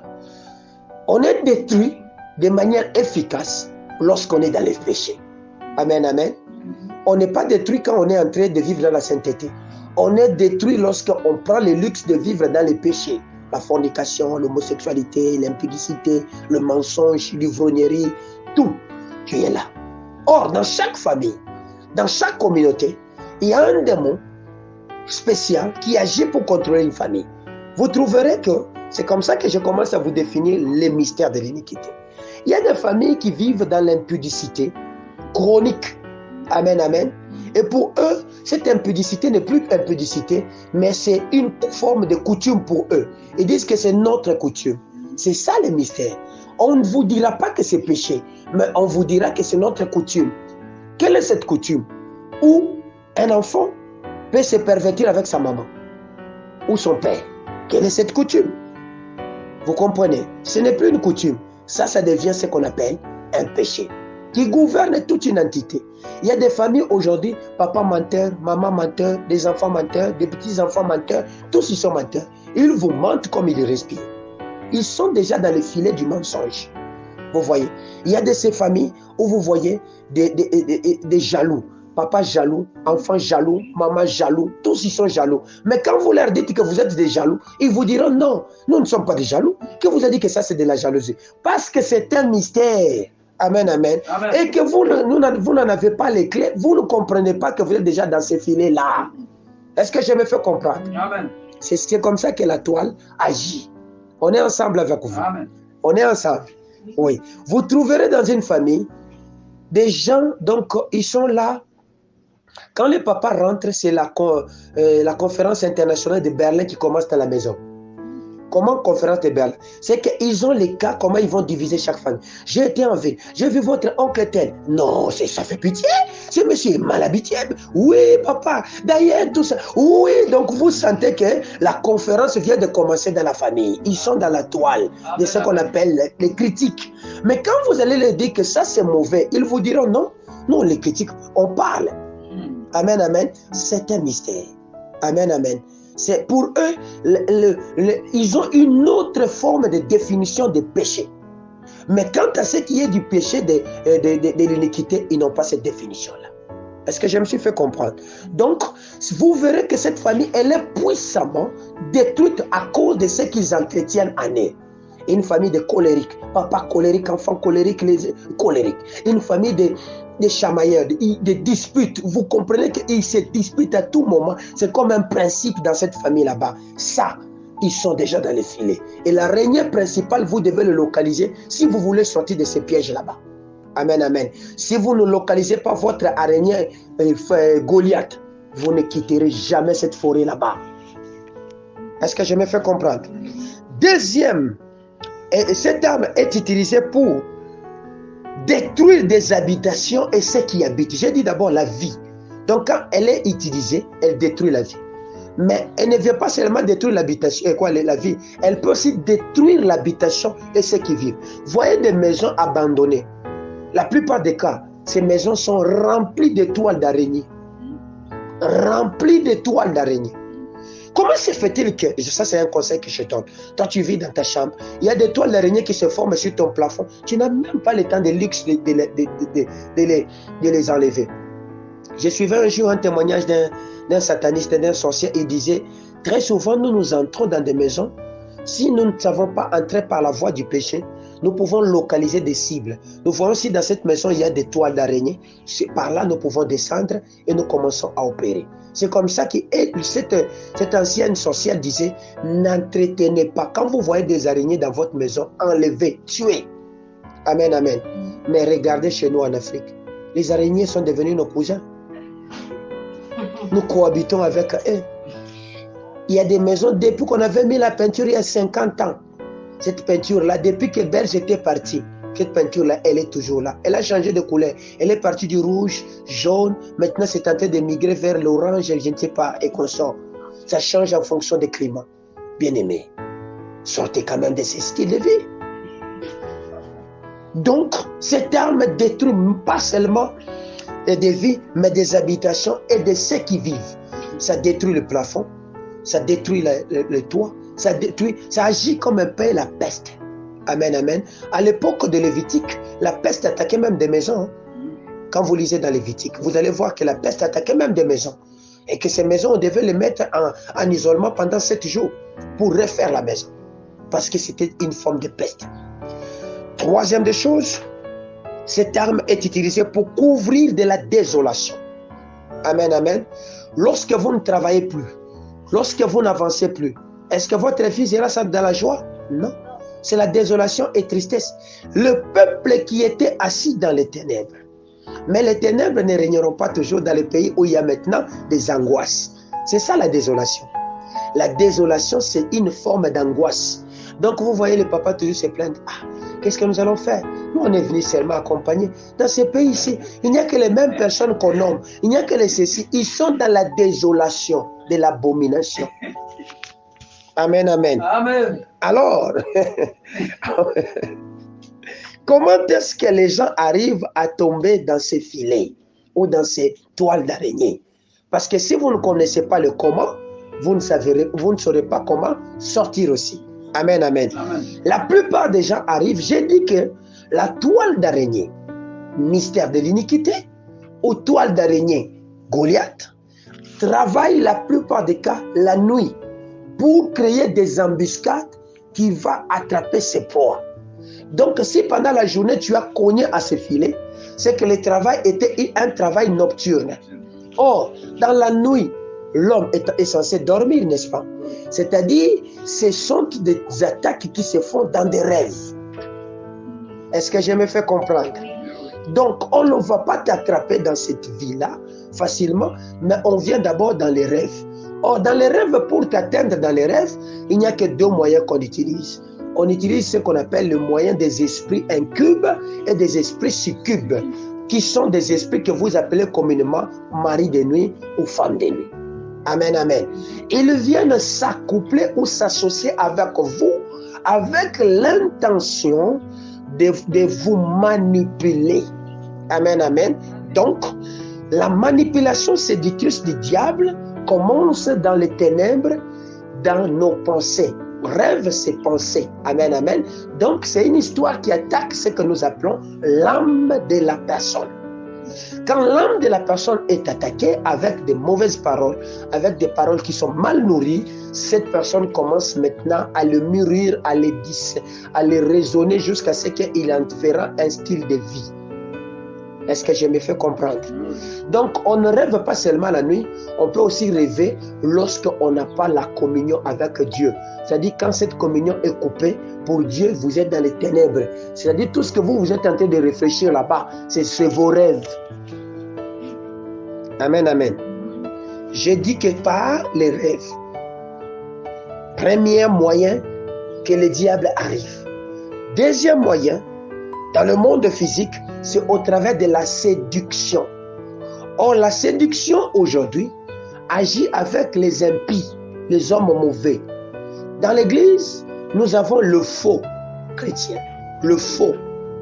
on est détruit de manière efficace lorsqu'on est dans les péchés. Amen, amen. On n'est pas détruit quand on est en train de vivre dans la sainteté. On est détruit lorsqu'on prend le luxe de vivre dans les péchés. La fornication, l'homosexualité, l'impudicité, le mensonge, l'ivrognerie, tout. Tu es là. Or, dans chaque famille, dans chaque communauté, il y a un démon spécial qui agit pour contrôler une famille. Vous trouverez que c'est comme ça que je commence à vous définir les mystères de l'iniquité. Il y a des familles qui vivent dans l'impudicité chronique. Amen, amen. Et pour eux, cette impudicité n'est plus impudicité, mais c'est une forme de coutume pour eux. Ils disent que c'est notre coutume. C'est ça le mystère. On ne vous dira pas que c'est péché, mais on vous dira que c'est notre coutume. Quelle est cette coutume? Où un enfant peut se pervertir avec sa maman ou son père. Quelle est cette coutume? Vous comprenez? Ce n'est plus une coutume. Ça devient ce qu'on appelle un péché qui gouverne toute une entité. Il y a des familles aujourd'hui, papa menteur, maman menteur, des enfants menteurs, des petits-enfants menteurs, tous ils sont menteurs. Ils vous mentent comme ils respirent. Ils sont déjà dans le filet du mensonge. Vous voyez, il y a de ces familles où vous voyez des jaloux. Papa jaloux, enfant jaloux, maman jaloux, tous ils sont jaloux. Mais quand vous leur dites que vous êtes des jaloux, ils vous diront non, nous ne sommes pas des jaloux. Que vous a dit que ça c'est de la jalousie? Parce que c'est un mystère. Amen, amen, amen. Et que vous n'en avez pas les clés, vous ne comprenez pas que vous êtes déjà dans ces filets-là. Est-ce que je me fais comprendre? Amen. C'est comme ça que la toile agit. On est ensemble avec vous. Amen. On est ensemble. Oui. Vous trouverez dans une famille des gens, donc ils sont là. Quand les papas rentrent, c'est la conférence internationale de Berlin qui commence dans la maison. Comment conférence de Berlin? C'est qu'ils ont les cas, comment ils vont diviser chaque famille. J'ai été en ville, j'ai vu votre oncle tel. Non, ça fait pitié. Ce monsieur est mal habitué. Oui, papa. D'ailleurs, tout ça. Oui, donc vous sentez que la conférence vient de commencer dans la famille. Ils sont dans la toile de ce qu'on appelle les critiques. Mais quand vous allez leur dire que ça c'est mauvais, ils vous diront non. Non, les critiques, on parle. Amen, amen. C'est un mystère. Amen, amen. C'est pour eux, ils ont une autre forme de définition de péché. Mais quant à ce qui est du péché de l'iniquité, ils n'ont pas cette définition-là. Est-ce que je me suis fait comprendre? Donc, vous verrez que cette famille, elle est puissamment détruite à cause de ce qu'ils entretiennent en eux. Une famille de colériques, papa colérique, enfant colérique, les colériques. Une famille de chamailleurs, de disputes. Vous comprenez qu'ils se disputent à tout moment. C'est comme un principe dans cette famille là-bas. Ça, ils sont déjà dans les filets. Et l'araignée principale, vous devez le localiser si vous voulez sortir de ces pièges là-bas. Amen, amen. Si vous ne localisez pas votre araignée Goliath, vous ne quitterez jamais cette forêt là-bas. Est-ce que je me fais comprendre? Deuxième, cette arme est utilisée pour détruire des habitations et ceux qui habitent. J'ai dit d'abord la vie. Donc quand elle est utilisée, elle détruit la vie. Mais elle ne vient pas seulement détruire l'habitation et la vie. Elle peut aussi détruire l'habitation et ceux qui vivent. Voyez des maisons abandonnées. La plupart des cas, ces maisons sont remplies de toiles d'araignée. Remplies de toiles d'araignée. Comment se fait-il que, ça c'est un conseil que je te donne, quand tu vis dans ta chambre, il y a des toiles d'araignée qui se forment sur ton plafond, tu n'as même pas le temps de luxe de les enlever. Je suivais un jour un témoignage d'un sataniste, d'un sorcier, il disait, très souvent nous entrons dans des maisons, si nous ne savons pas entrer par la voie du péché, nous pouvons localiser des cibles. Nous voyons si dans cette maison il y a des toiles d'araignée, par là nous pouvons descendre et nous commençons à opérer. C'est comme ça que cette ancienne sorcière disait, n'entretenez pas. Quand vous voyez des araignées dans votre maison, enlevez, tuez. Amen, amen. Mais regardez chez nous en Afrique, les araignées sont devenues nos cousins. Nous cohabitons avec eux. Il y a des maisons, depuis qu'on avait mis la peinture il y a 50 ans, cette peinture-là, depuis que Belge était parti, cette peinture-là, elle est toujours là. Elle a changé de couleur. Elle est partie du rouge, jaune. Maintenant, c'est en train de migrer vers l'orange, je ne sais pas, et qu'on sort. Ça change en fonction des climats. Bien-aimés, sortez quand même de ces styles de vie. Donc, cette arme détruit pas seulement des vies, mais des habitations et de ceux qui vivent. Ça détruit le plafond, ça détruit le toit, ça agit comme un peu la peste. Amen, amen. À l'époque de Lévitique, la peste attaquait même des maisons. Quand vous lisez dans Lévitique, vous allez voir que la peste attaquait même des maisons. Et que ces maisons, on devait les mettre en isolement pendant 7 jours pour refaire la maison. Parce que c'était une forme de peste. Troisième des choses, cette arme est utilisée pour couvrir de la désolation. Amen, amen. Lorsque vous ne travaillez plus, lorsque vous n'avancez plus, est-ce que votre fils ira dans la joie? Non. C'est la désolation et tristesse. Le peuple qui était assis dans les ténèbres. Mais les ténèbres ne régneront pas toujours dans les pays où il y a maintenant des angoisses. C'est ça la désolation. La désolation, c'est une forme d'angoisse. Donc vous voyez le papa toujours se plaindre. Ah, qu'est-ce que nous allons faire? Nous, on est venus seulement accompagner. Dans ces pays-ci, il n'y a que les mêmes personnes qu'on nomme. Il n'y a que les ceci. Ils sont dans la désolation de l'abomination. Amen, amen. Amen. Alors, comment est-ce que les gens arrivent à tomber dans ces filets ou dans ces toiles d'araignée? Parce que si vous ne connaissez pas le comment, vous ne saurez pas comment sortir aussi. Amen, amen. Amen. La plupart des gens arrivent, j'ai dit que la toile d'araignée, mystère de l'iniquité, ou toile d'araignée, Goliath, travaille la plupart des cas la nuit pour créer des embuscades qui vont attraper ses proies. Donc, si pendant la journée tu as cogné à ce filet, c'est que le travail était un travail nocturne. Or, dans la nuit, l'homme est censé dormir, n'est-ce pas? C'est-à-dire, ce sont des attaques qui se font dans des rêves. Est-ce que je me fais comprendre? Donc, on ne va pas t'attraper dans cette vie-là facilement, mais on vient d'abord dans les rêves. Or, dans les rêves, pour t'atteindre dans les rêves, il n'y a que 2 moyens qu'on utilise. On utilise ce qu'on appelle le moyen des esprits incubes et des esprits succubes, qui sont des esprits que vous appelez communément mari de nuit ou femme de nuit. Amen, amen. Ils viennent s'accoupler ou s'associer avec vous avec l'intention de vous manipuler. Amen, amen. Donc, la manipulation séductrice du diable commence dans les ténèbres, dans nos pensées. Rêve, c'est penser. Amen, amen. Donc, c'est une histoire qui attaque ce que nous appelons l'âme de la personne. Quand l'âme de la personne est attaquée avec de mauvaises paroles, avec des paroles qui sont mal nourries, cette personne commence maintenant à le mûrir, à le raisonner jusqu'à ce qu'il en fera un style de vie. Est-ce que je me fais comprendre? Donc, on ne rêve pas seulement la nuit, on peut aussi rêver lorsqu'on n'a pas la communion avec Dieu. C'est-à-dire, quand cette communion est coupée, pour Dieu, vous êtes dans les ténèbres. C'est-à-dire, tout ce que vous êtes en train de réfléchir là-bas, c'est vos rêves. Amen, amen. J'ai dit que par les rêves, premier moyen que le diable arrive. Deuxième moyen, dans le monde physique, c'est au travers de la séduction. Or, la séduction aujourd'hui agit avec les impies, les hommes mauvais. Dans l'église, nous avons le faux chrétien, le faux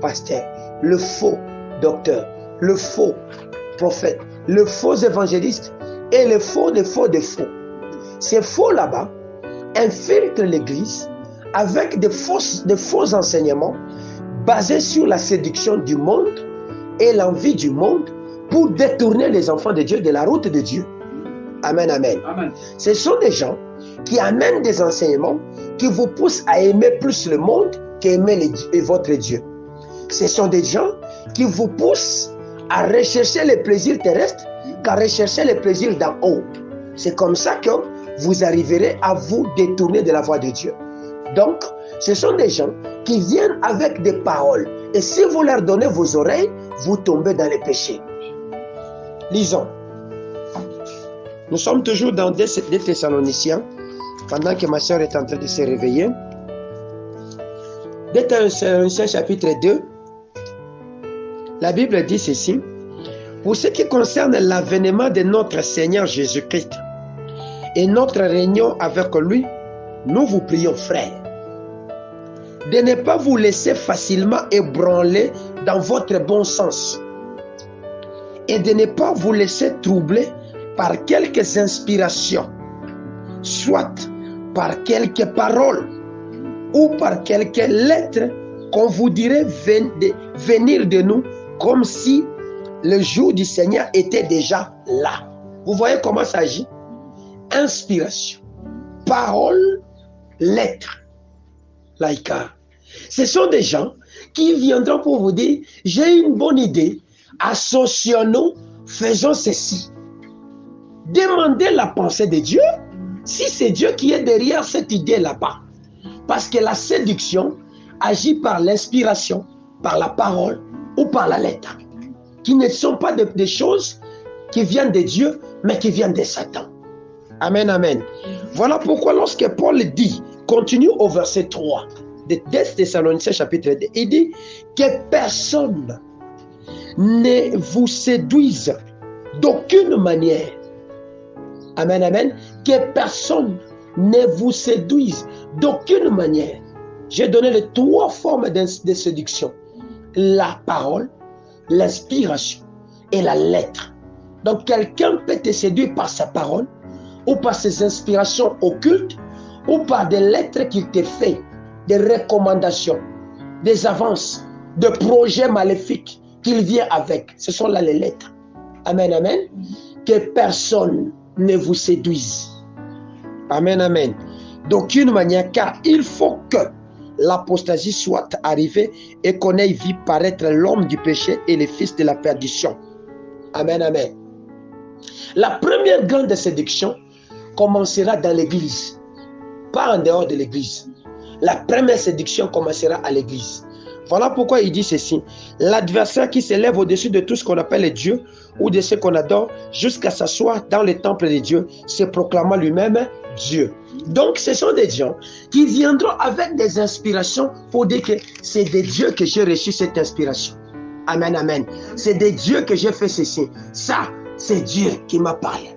pasteur, le faux docteur, le faux prophète, le faux évangéliste et le faux des faux des faux. Ces faux là-bas infiltrent l'église avec de faux enseignements basés sur la séduction du monde et l'envie du monde pour détourner les enfants de Dieu de la route de Dieu. Amen, amen. Amen. Ce sont des gens qui amènent des enseignements qui vous poussent à aimer plus le monde qu'aimer votre Dieu. Ce sont des gens qui vous poussent à rechercher les plaisirs terrestres qu'à rechercher les plaisirs d'en haut. C'est comme ça que vous arriverez à vous détourner de la voie de Dieu. Donc, ce sont des gens qui viennent avec des paroles. Et si vous leur donnez vos oreilles, vous tombez dans les péchés. Lisons. Nous sommes toujours dans 2 Thessaloniciens, pendant que ma soeur est en train de se réveiller. 2 Thessaloniciens chapitre 2, la Bible dit ceci. Pour ce qui concerne l'avènement de notre Seigneur Jésus-Christ et notre réunion avec lui, nous vous prions, frères, de ne pas vous laisser facilement ébranler dans votre bon sens et de ne pas vous laisser troubler par quelques inspirations, soit par quelques paroles ou par quelque lettre qu'on vous dirait venir de nous comme si le jour du Seigneur était déjà là. Vous voyez comment ça agit? Inspiration, parole, lettre, laïka. Ce sont des gens qui viendront pour vous dire, j'ai une bonne idée, associons-nous, faisons ceci. Demandez la pensée de Dieu, si c'est Dieu qui est derrière cette idée là-bas. Parce que la séduction agit par l'inspiration, par la parole ou par la lettre, qui ne sont pas des choses qui viennent de Dieu, mais qui viennent de Satan. Amen, amen. Voilà pourquoi lorsque Paul dit, continue au verset 3 de 2 Thessaloniciens chapitre 2, il dit que personne ne vous séduise d'aucune manière. Amen, amen. Que personne ne vous séduise d'aucune manière. J'ai donné les 3 formes de séduction. La parole, l'inspiration et la lettre. Donc quelqu'un peut te séduire par sa parole, ou par ses inspirations occultes, ou par des lettres qu'il te fait, des recommandations, des avances, de projets maléfiques qu'il vient avec. Ce sont là les lettres. Amen, amen. Que personne ne vous séduise. Amen, amen. D'aucune manière, car il faut que l'apostasie soit arrivée et qu'on ait vu paraître l'homme du péché et le fils de la perdition. Amen, amen. La première grande séduction commencera dans l'église, pas en dehors de l'église. La première séduction commencera à l'église. Voilà pourquoi il dit ceci. L'adversaire qui s'élève au-dessus de tout ce qu'on appelle Dieu ou de ce qu'on adore jusqu'à s'asseoir dans le temple de Dieu, se proclamant lui-même Dieu. Donc ce sont des gens qui viendront avec des inspirations pour dire que c'est de Dieu que j'ai reçu cette inspiration. Amen, amen. C'est de Dieu que j'ai fait ceci. Ça, c'est Dieu qui m'a parlé.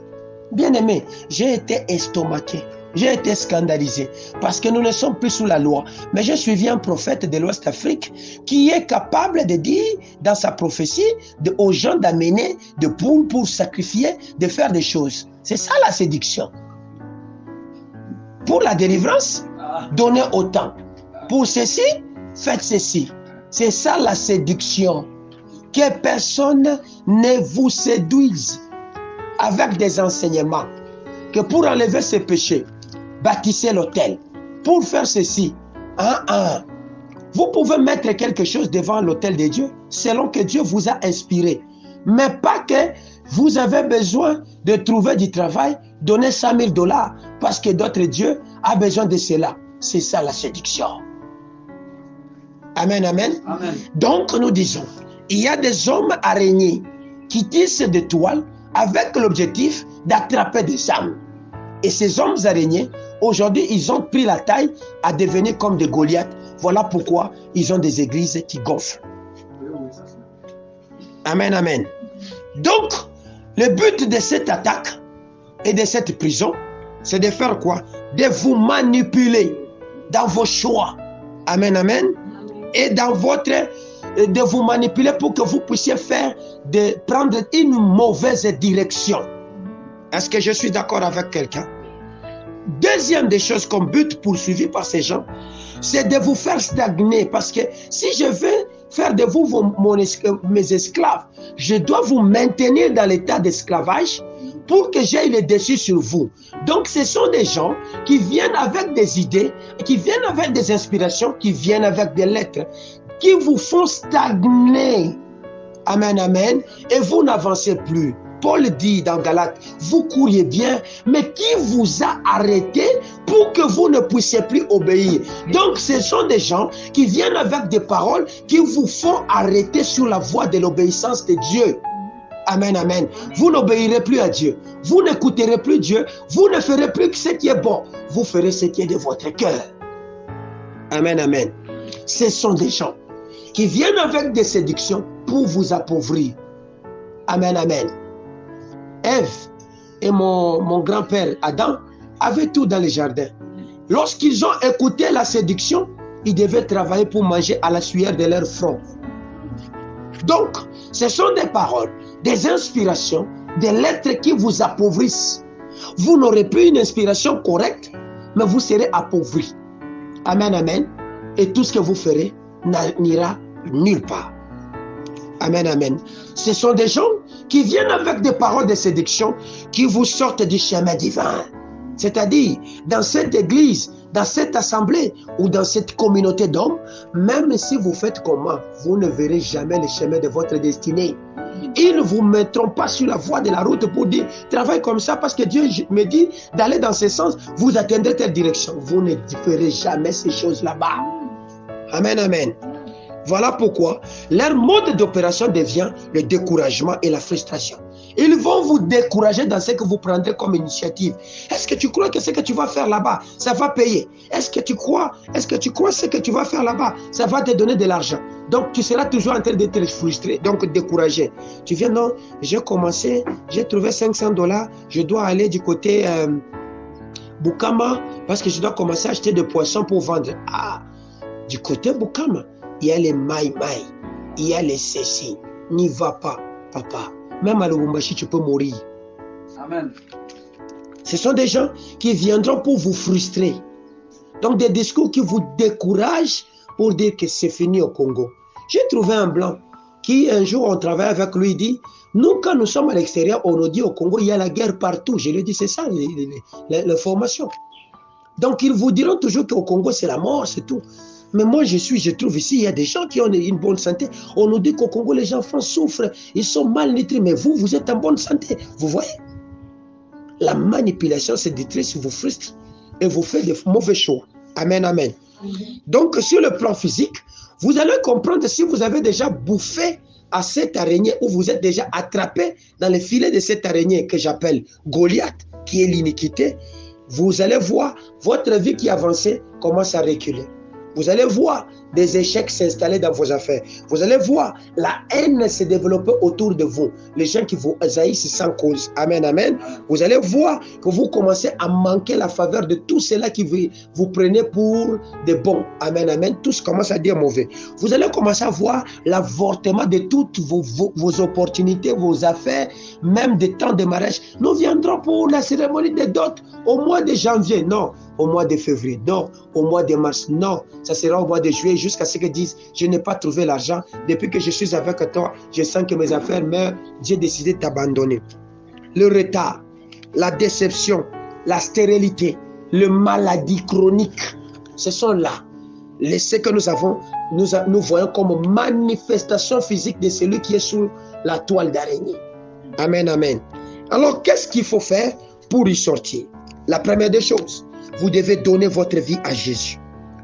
Bien-aimé, j'ai été estomaqué. J'ai été scandalisé parce que nous ne sommes plus sous la loi. Mais j'ai suivi un prophète de l'Ouest Afrique qui est capable de dire dans sa prophétie aux gens d'amener de poules pour sacrifier, de faire des choses. C'est ça la séduction. Pour la délivrance, donnez autant. Pour ceci, faites ceci. C'est ça la séduction. Que personne ne vous séduise avec des enseignements. Que pour enlever ses péchés, bâtissez l'autel. Pour faire ceci, vous pouvez mettre quelque chose devant l'autel de Dieu selon que Dieu vous a inspiré. Mais pas que vous avez besoin de trouver du travail, donner 100 000 $ parce que d'autres dieux a besoin de cela. C'est ça la séduction. Amen, amen. Amen. Donc nous disons, il y a des hommes araignées qui tissent des toiles avec l'objectif d'attraper des âmes. Et ces hommes araignées, aujourd'hui, ils ont pris la taille à devenir comme des Goliaths. Voilà pourquoi ils ont des églises qui gonflent. Amen, amen. Donc, le but de cette attaque et de cette prison, c'est de faire quoi? De vous manipuler dans vos choix. Amen, amen. Et dans votre... de vous manipuler pour que vous puissiez prendre une mauvaise direction. Est-ce que je suis d'accord avec quelqu'un? Deuxième des choses comme but poursuivi par ces gens, c'est de vous faire stagner. Parce que si je veux faire de vous mes esclaves, je dois vous maintenir dans l'état d'esclavage pour que j'aie le dessus sur vous. Donc ce sont des gens qui viennent avec des idées, qui viennent avec des inspirations, qui viennent avec des lettres, qui vous font stagner. Amen, amen. Et vous n'avancez plus. Paul dit dans Galates, vous couriez bien, mais qui vous a arrêté pour que vous ne puissiez plus obéir? Donc ce sont des gens qui viennent avec des paroles qui vous font arrêter sur la voie de l'obéissance de Dieu. Amen, amen. Vous n'obéirez plus à Dieu. Vous n'écouterez plus Dieu. Vous ne ferez plus ce qui est bon. Vous ferez ce qui est de votre cœur. Amen, amen. Ce sont des gens qui viennent avec des séductions pour vous appauvrir. Amen, amen. Ève et mon grand-père Adam avaient tout dans le jardin. Lorsqu'ils ont écouté la séduction, ils devaient travailler pour manger à la sueur de leur front. Donc, ce sont des paroles, des inspirations, des lettres qui vous appauvrissent. Vous n'aurez plus une inspiration correcte, mais vous serez appauvri. Amen, amen. Et tout ce que vous ferez n'ira nulle part. Amen, amen. Ce sont des gens qui viennent avec des paroles de séduction qui vous sortent du chemin divin. C'est-à-dire, dans cette église, dans cette assemblée ou dans cette communauté d'hommes, même si vous faites comment, vous ne verrez jamais le chemin de votre destinée. Ils ne vous mettront pas sur la voie de la route pour dire, travaille comme ça parce que Dieu me dit d'aller dans ce sens, vous atteindrez telle direction. Vous ne ferez jamais ces choses là-bas. Amen, amen. Voilà pourquoi leur mode d'opération devient le découragement et la frustration. Ils vont vous décourager dans ce que vous prendrez comme initiative. Est-ce que tu crois que ce que tu vas faire là-bas, ça va payer? Est-ce que tu crois ce que tu vas faire là-bas, ça va te donner de l'argent? Donc tu seras toujours en train d'être frustré, donc découragé. Tu viens, non, j'ai commencé, j'ai trouvé $500, je dois aller du côté Bukama parce que je dois commencer à acheter des poissons pour vendre. Ah, du côté Bukama, il y a les maï-maï, il y a les ceci. N'y va pas, papa. Même à Lubumbashi, tu peux mourir. Amen. Ce sont des gens qui viendront pour vous frustrer. Donc des discours qui vous découragent pour dire que c'est fini au Congo. J'ai trouvé un blanc qui un jour on travaille avec lui, dit, nous quand nous sommes à l'extérieur, on nous dit au Congo, il y a la guerre partout. Je lui ai dit, c'est ça l'information. Donc ils vous diront toujours qu'au Congo c'est la mort, c'est tout. Mais moi, je trouve ici, il y a des gens qui ont une bonne santé. On nous dit qu'au Congo, les enfants souffrent, ils sont malnutris. Mais vous, vous êtes en bonne santé. Vous voyez? La manipulation séductrice vous frustre et vous fait de mauvais choix. Amen, amen. Donc, sur le plan physique, vous allez comprendre si vous avez déjà bouffé à cette araignée ou vous êtes déjà attrapé dans le filet de cette araignée que j'appelle Goliath, qui est l'iniquité. Vous allez voir votre vie qui avançait commence à reculer. Vous allez voir des échecs s'installer dans vos affaires. Vous allez voir la haine se développer autour de vous. Les gens qui vous haïssent sans cause. Amen, amen. Vous allez voir que vous commencez à manquer la faveur de tous ceux-là qui vous prenez pour des bons. Amen, amen. Tous commencent à dire mauvais. Vous allez commencer à voir l'avortement de toutes vos opportunités, vos affaires, même des temps de mariage. Nous viendrons pour la cérémonie des dots au mois de janvier. Non. Au mois de février, non. Au mois de mars, non. Ça sera au mois de juillet jusqu'à ce qu'ils disent, je n'ai pas trouvé l'argent. Depuis que je suis avec toi, je sens que mes affaires meurent. J'ai décidé de t'abandonner. Le retard, la déception, la stérilité, le maladie chronique, ce sont là. Ce que nous avons, nous voyons comme manifestation physique de celui qui est sous la toile d'araignée. Amen, amen. Alors, qu'est-ce qu'il faut faire pour y sortir? La première des choses, vous devez donner votre vie à Jésus.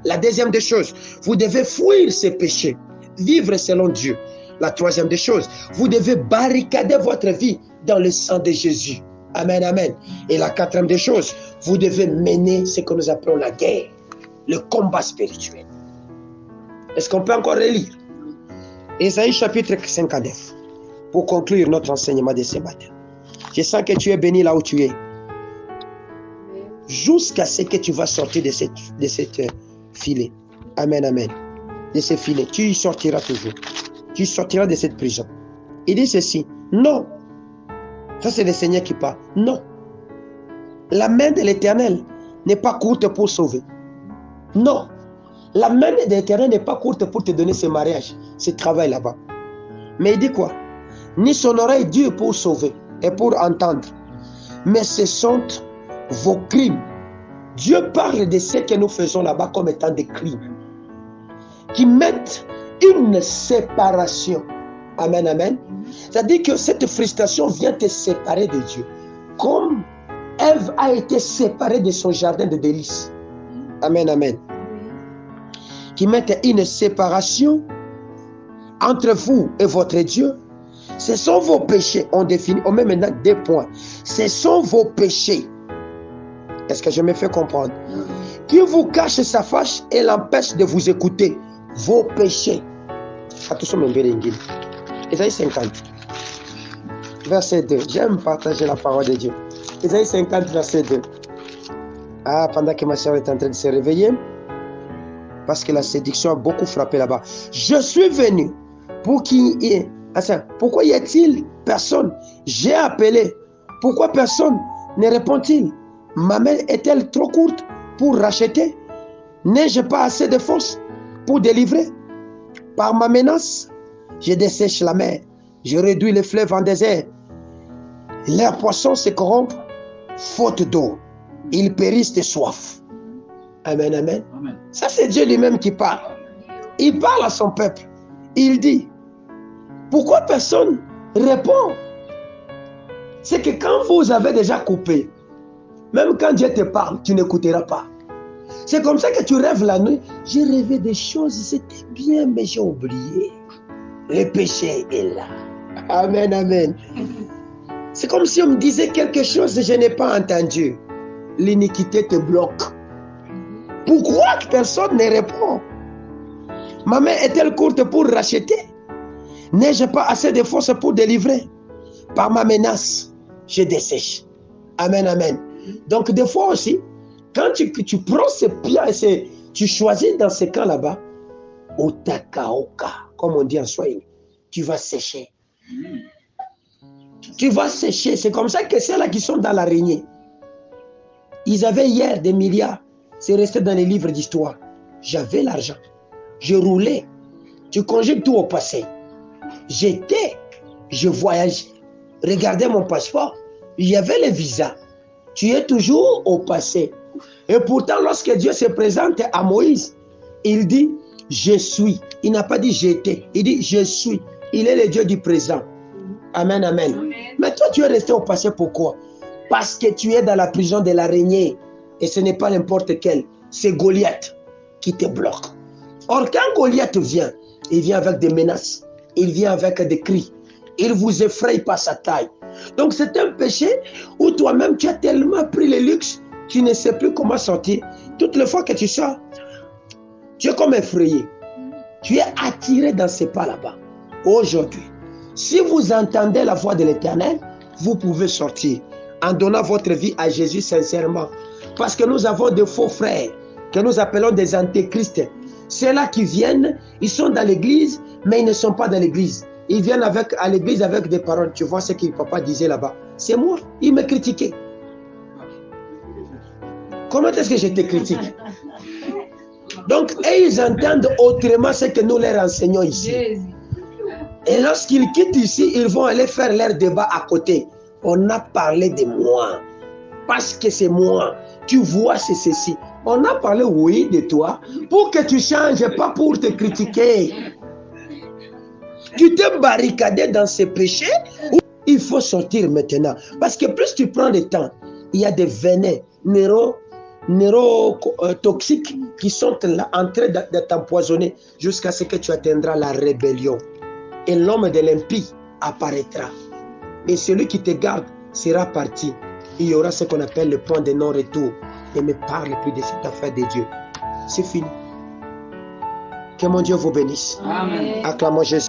La deuxième des choses, vous devez fuir ses péchés, vivre selon Dieu. La troisième des choses, vous devez barricader votre vie dans le sang de Jésus. Amen, amen. Et la quatrième des choses, vous devez mener ce que nous appelons la guerre, le combat spirituel. Est-ce qu'on peut encore relire? Ésaïe chapitre 59, pour conclure notre enseignement de ce matin. Je sens que tu es béni là où tu es. Jusqu'à ce que tu vas sortir de cette filet. Amen, amen. De ce filet. Tu y sortiras toujours. Tu sortiras de cette prison. Il dit ceci. Non. Ça, c'est le Seigneur qui parle. Non. La main de l'Éternel n'est pas courte pour sauver. Non. La main de l'Éternel n'est pas courte pour te donner ce mariage, ce travail là-bas. Mais il dit quoi? Ni son oreille dure pour sauver et pour entendre. Mais ce sont vos crimes. Dieu parle de ce que nous faisons là-bas comme étant des crimes qui mettent une séparation. Amen, amen. C'est-à-dire que cette frustration vient te séparer de Dieu. Comme Ève a été séparée de son jardin de délices. Amen, amen. Qui mettent une séparation entre vous et votre Dieu. Ce sont vos péchés. On définit, on met maintenant 2 points. Ce sont vos péchés. Est-ce que je me fais comprendre? Qui vous cache sa face et l'empêche de vous écouter. Vos péchés. Attention, Ésaïe 50, verset 2. J'aime partager la parole de Dieu. Ésaïe 50, verset 2. Ah, pendant que ma soeur est en train de se réveiller, parce que la séduction a beaucoup frappé là-bas. Je suis venu pour qu'il y ait... Pourquoi y a-t-il personne? J'ai appelé. Pourquoi personne ne répond-il? Ma main est-elle trop courte pour racheter? N'ai-je pas assez de force pour délivrer? Par ma menace, je dessèche la mer, je réduis les fleuves en désert. Leurs poissons se corrompent, faute d'eau. Ils périssent de soif. Amen, amen. Amen. Ça, c'est Dieu lui-même qui parle. Il parle à son peuple. Il dit, pourquoi personne répond? C'est que quand vous avez déjà coupé, même quand Dieu te parle, tu n'écouteras pas. C'est comme ça que tu rêves la nuit. J'ai rêvé des choses, c'était bien, mais j'ai oublié. Le péché est là. Amen, amen. C'est comme si on me disait quelque chose et je n'ai pas entendu. L'iniquité te bloque. Pourquoi personne ne répond? Ma main est-elle courte pour racheter? N'ai-je pas assez de force pour délivrer? Par ma menace, je dessèche. Amen, amen. Donc des fois aussi, quand tu prends ces pieds, tu choisis dans ces camps là-bas, Otakaoka, comme on dit en Swahili, tu vas sécher. Tu vas sécher. C'est comme ça que ceux-là qui sont dans l'araignée, ils avaient hier des milliards. C'est resté dans les livres d'histoire. J'avais l'argent. Je roulais. Tu conjugues tout au passé. Je voyageais. Regardez mon passeport. Il y avait le visa. Tu es toujours au passé. Et pourtant, lorsque Dieu se présente à Moïse, il dit, je suis. Il n'a pas dit j'étais. Il dit, je suis. Il est le Dieu du présent. Amen, amen. Amen. Mais toi, tu es resté au passé. Pourquoi? Parce que tu es dans la prison de l'araignée. Et ce n'est pas n'importe quel. C'est Goliath qui te bloque. Or, quand Goliath vient, il vient avec des menaces. Il vient avec des cris. Il vous effraie par sa taille. Donc, c'est un péché où toi-même, tu as tellement pris le luxe, tu ne sais plus comment sortir. Toutes les fois que tu sors, tu es comme effrayé. Tu es attiré dans ces pas là-bas. Aujourd'hui, si vous entendez la voix de l'Éternel, vous pouvez sortir en donnant votre vie à Jésus sincèrement. Parce que nous avons de faux frères que nous appelons des antéchrists. Ceux-là qui viennent, ils sont dans l'église, mais ils ne sont pas dans l'église. Ils viennent à l'église avec des paroles. Tu vois ce que papa disait là-bas? C'est moi. Il me critiquait. Comment est-ce que je te critique? Donc, et ils entendent autrement ce que nous leur enseignons ici. Et lorsqu'ils quittent ici, ils vont aller faire leur débat à côté. On a parlé de moi. Parce que c'est moi. Tu vois, c'est ceci. On a parlé, oui, de toi, pour que tu changes, pas pour te critiquer. Tu t'es barricadé dans ces péchés, il faut sortir maintenant. Parce que plus tu prends le temps, il y a des venins neurotoxiques qui sont là, en train de t'empoisonner jusqu'à ce que tu atteindras la rébellion. Et l'homme de l'impie apparaîtra. Et celui qui te garde sera parti. Il y aura ce qu'on appelle le point de non-retour. Ne me parle plus de cette affaire de Dieu. C'est fini. Que mon Dieu vous bénisse. Amen. Acclamons Jésus.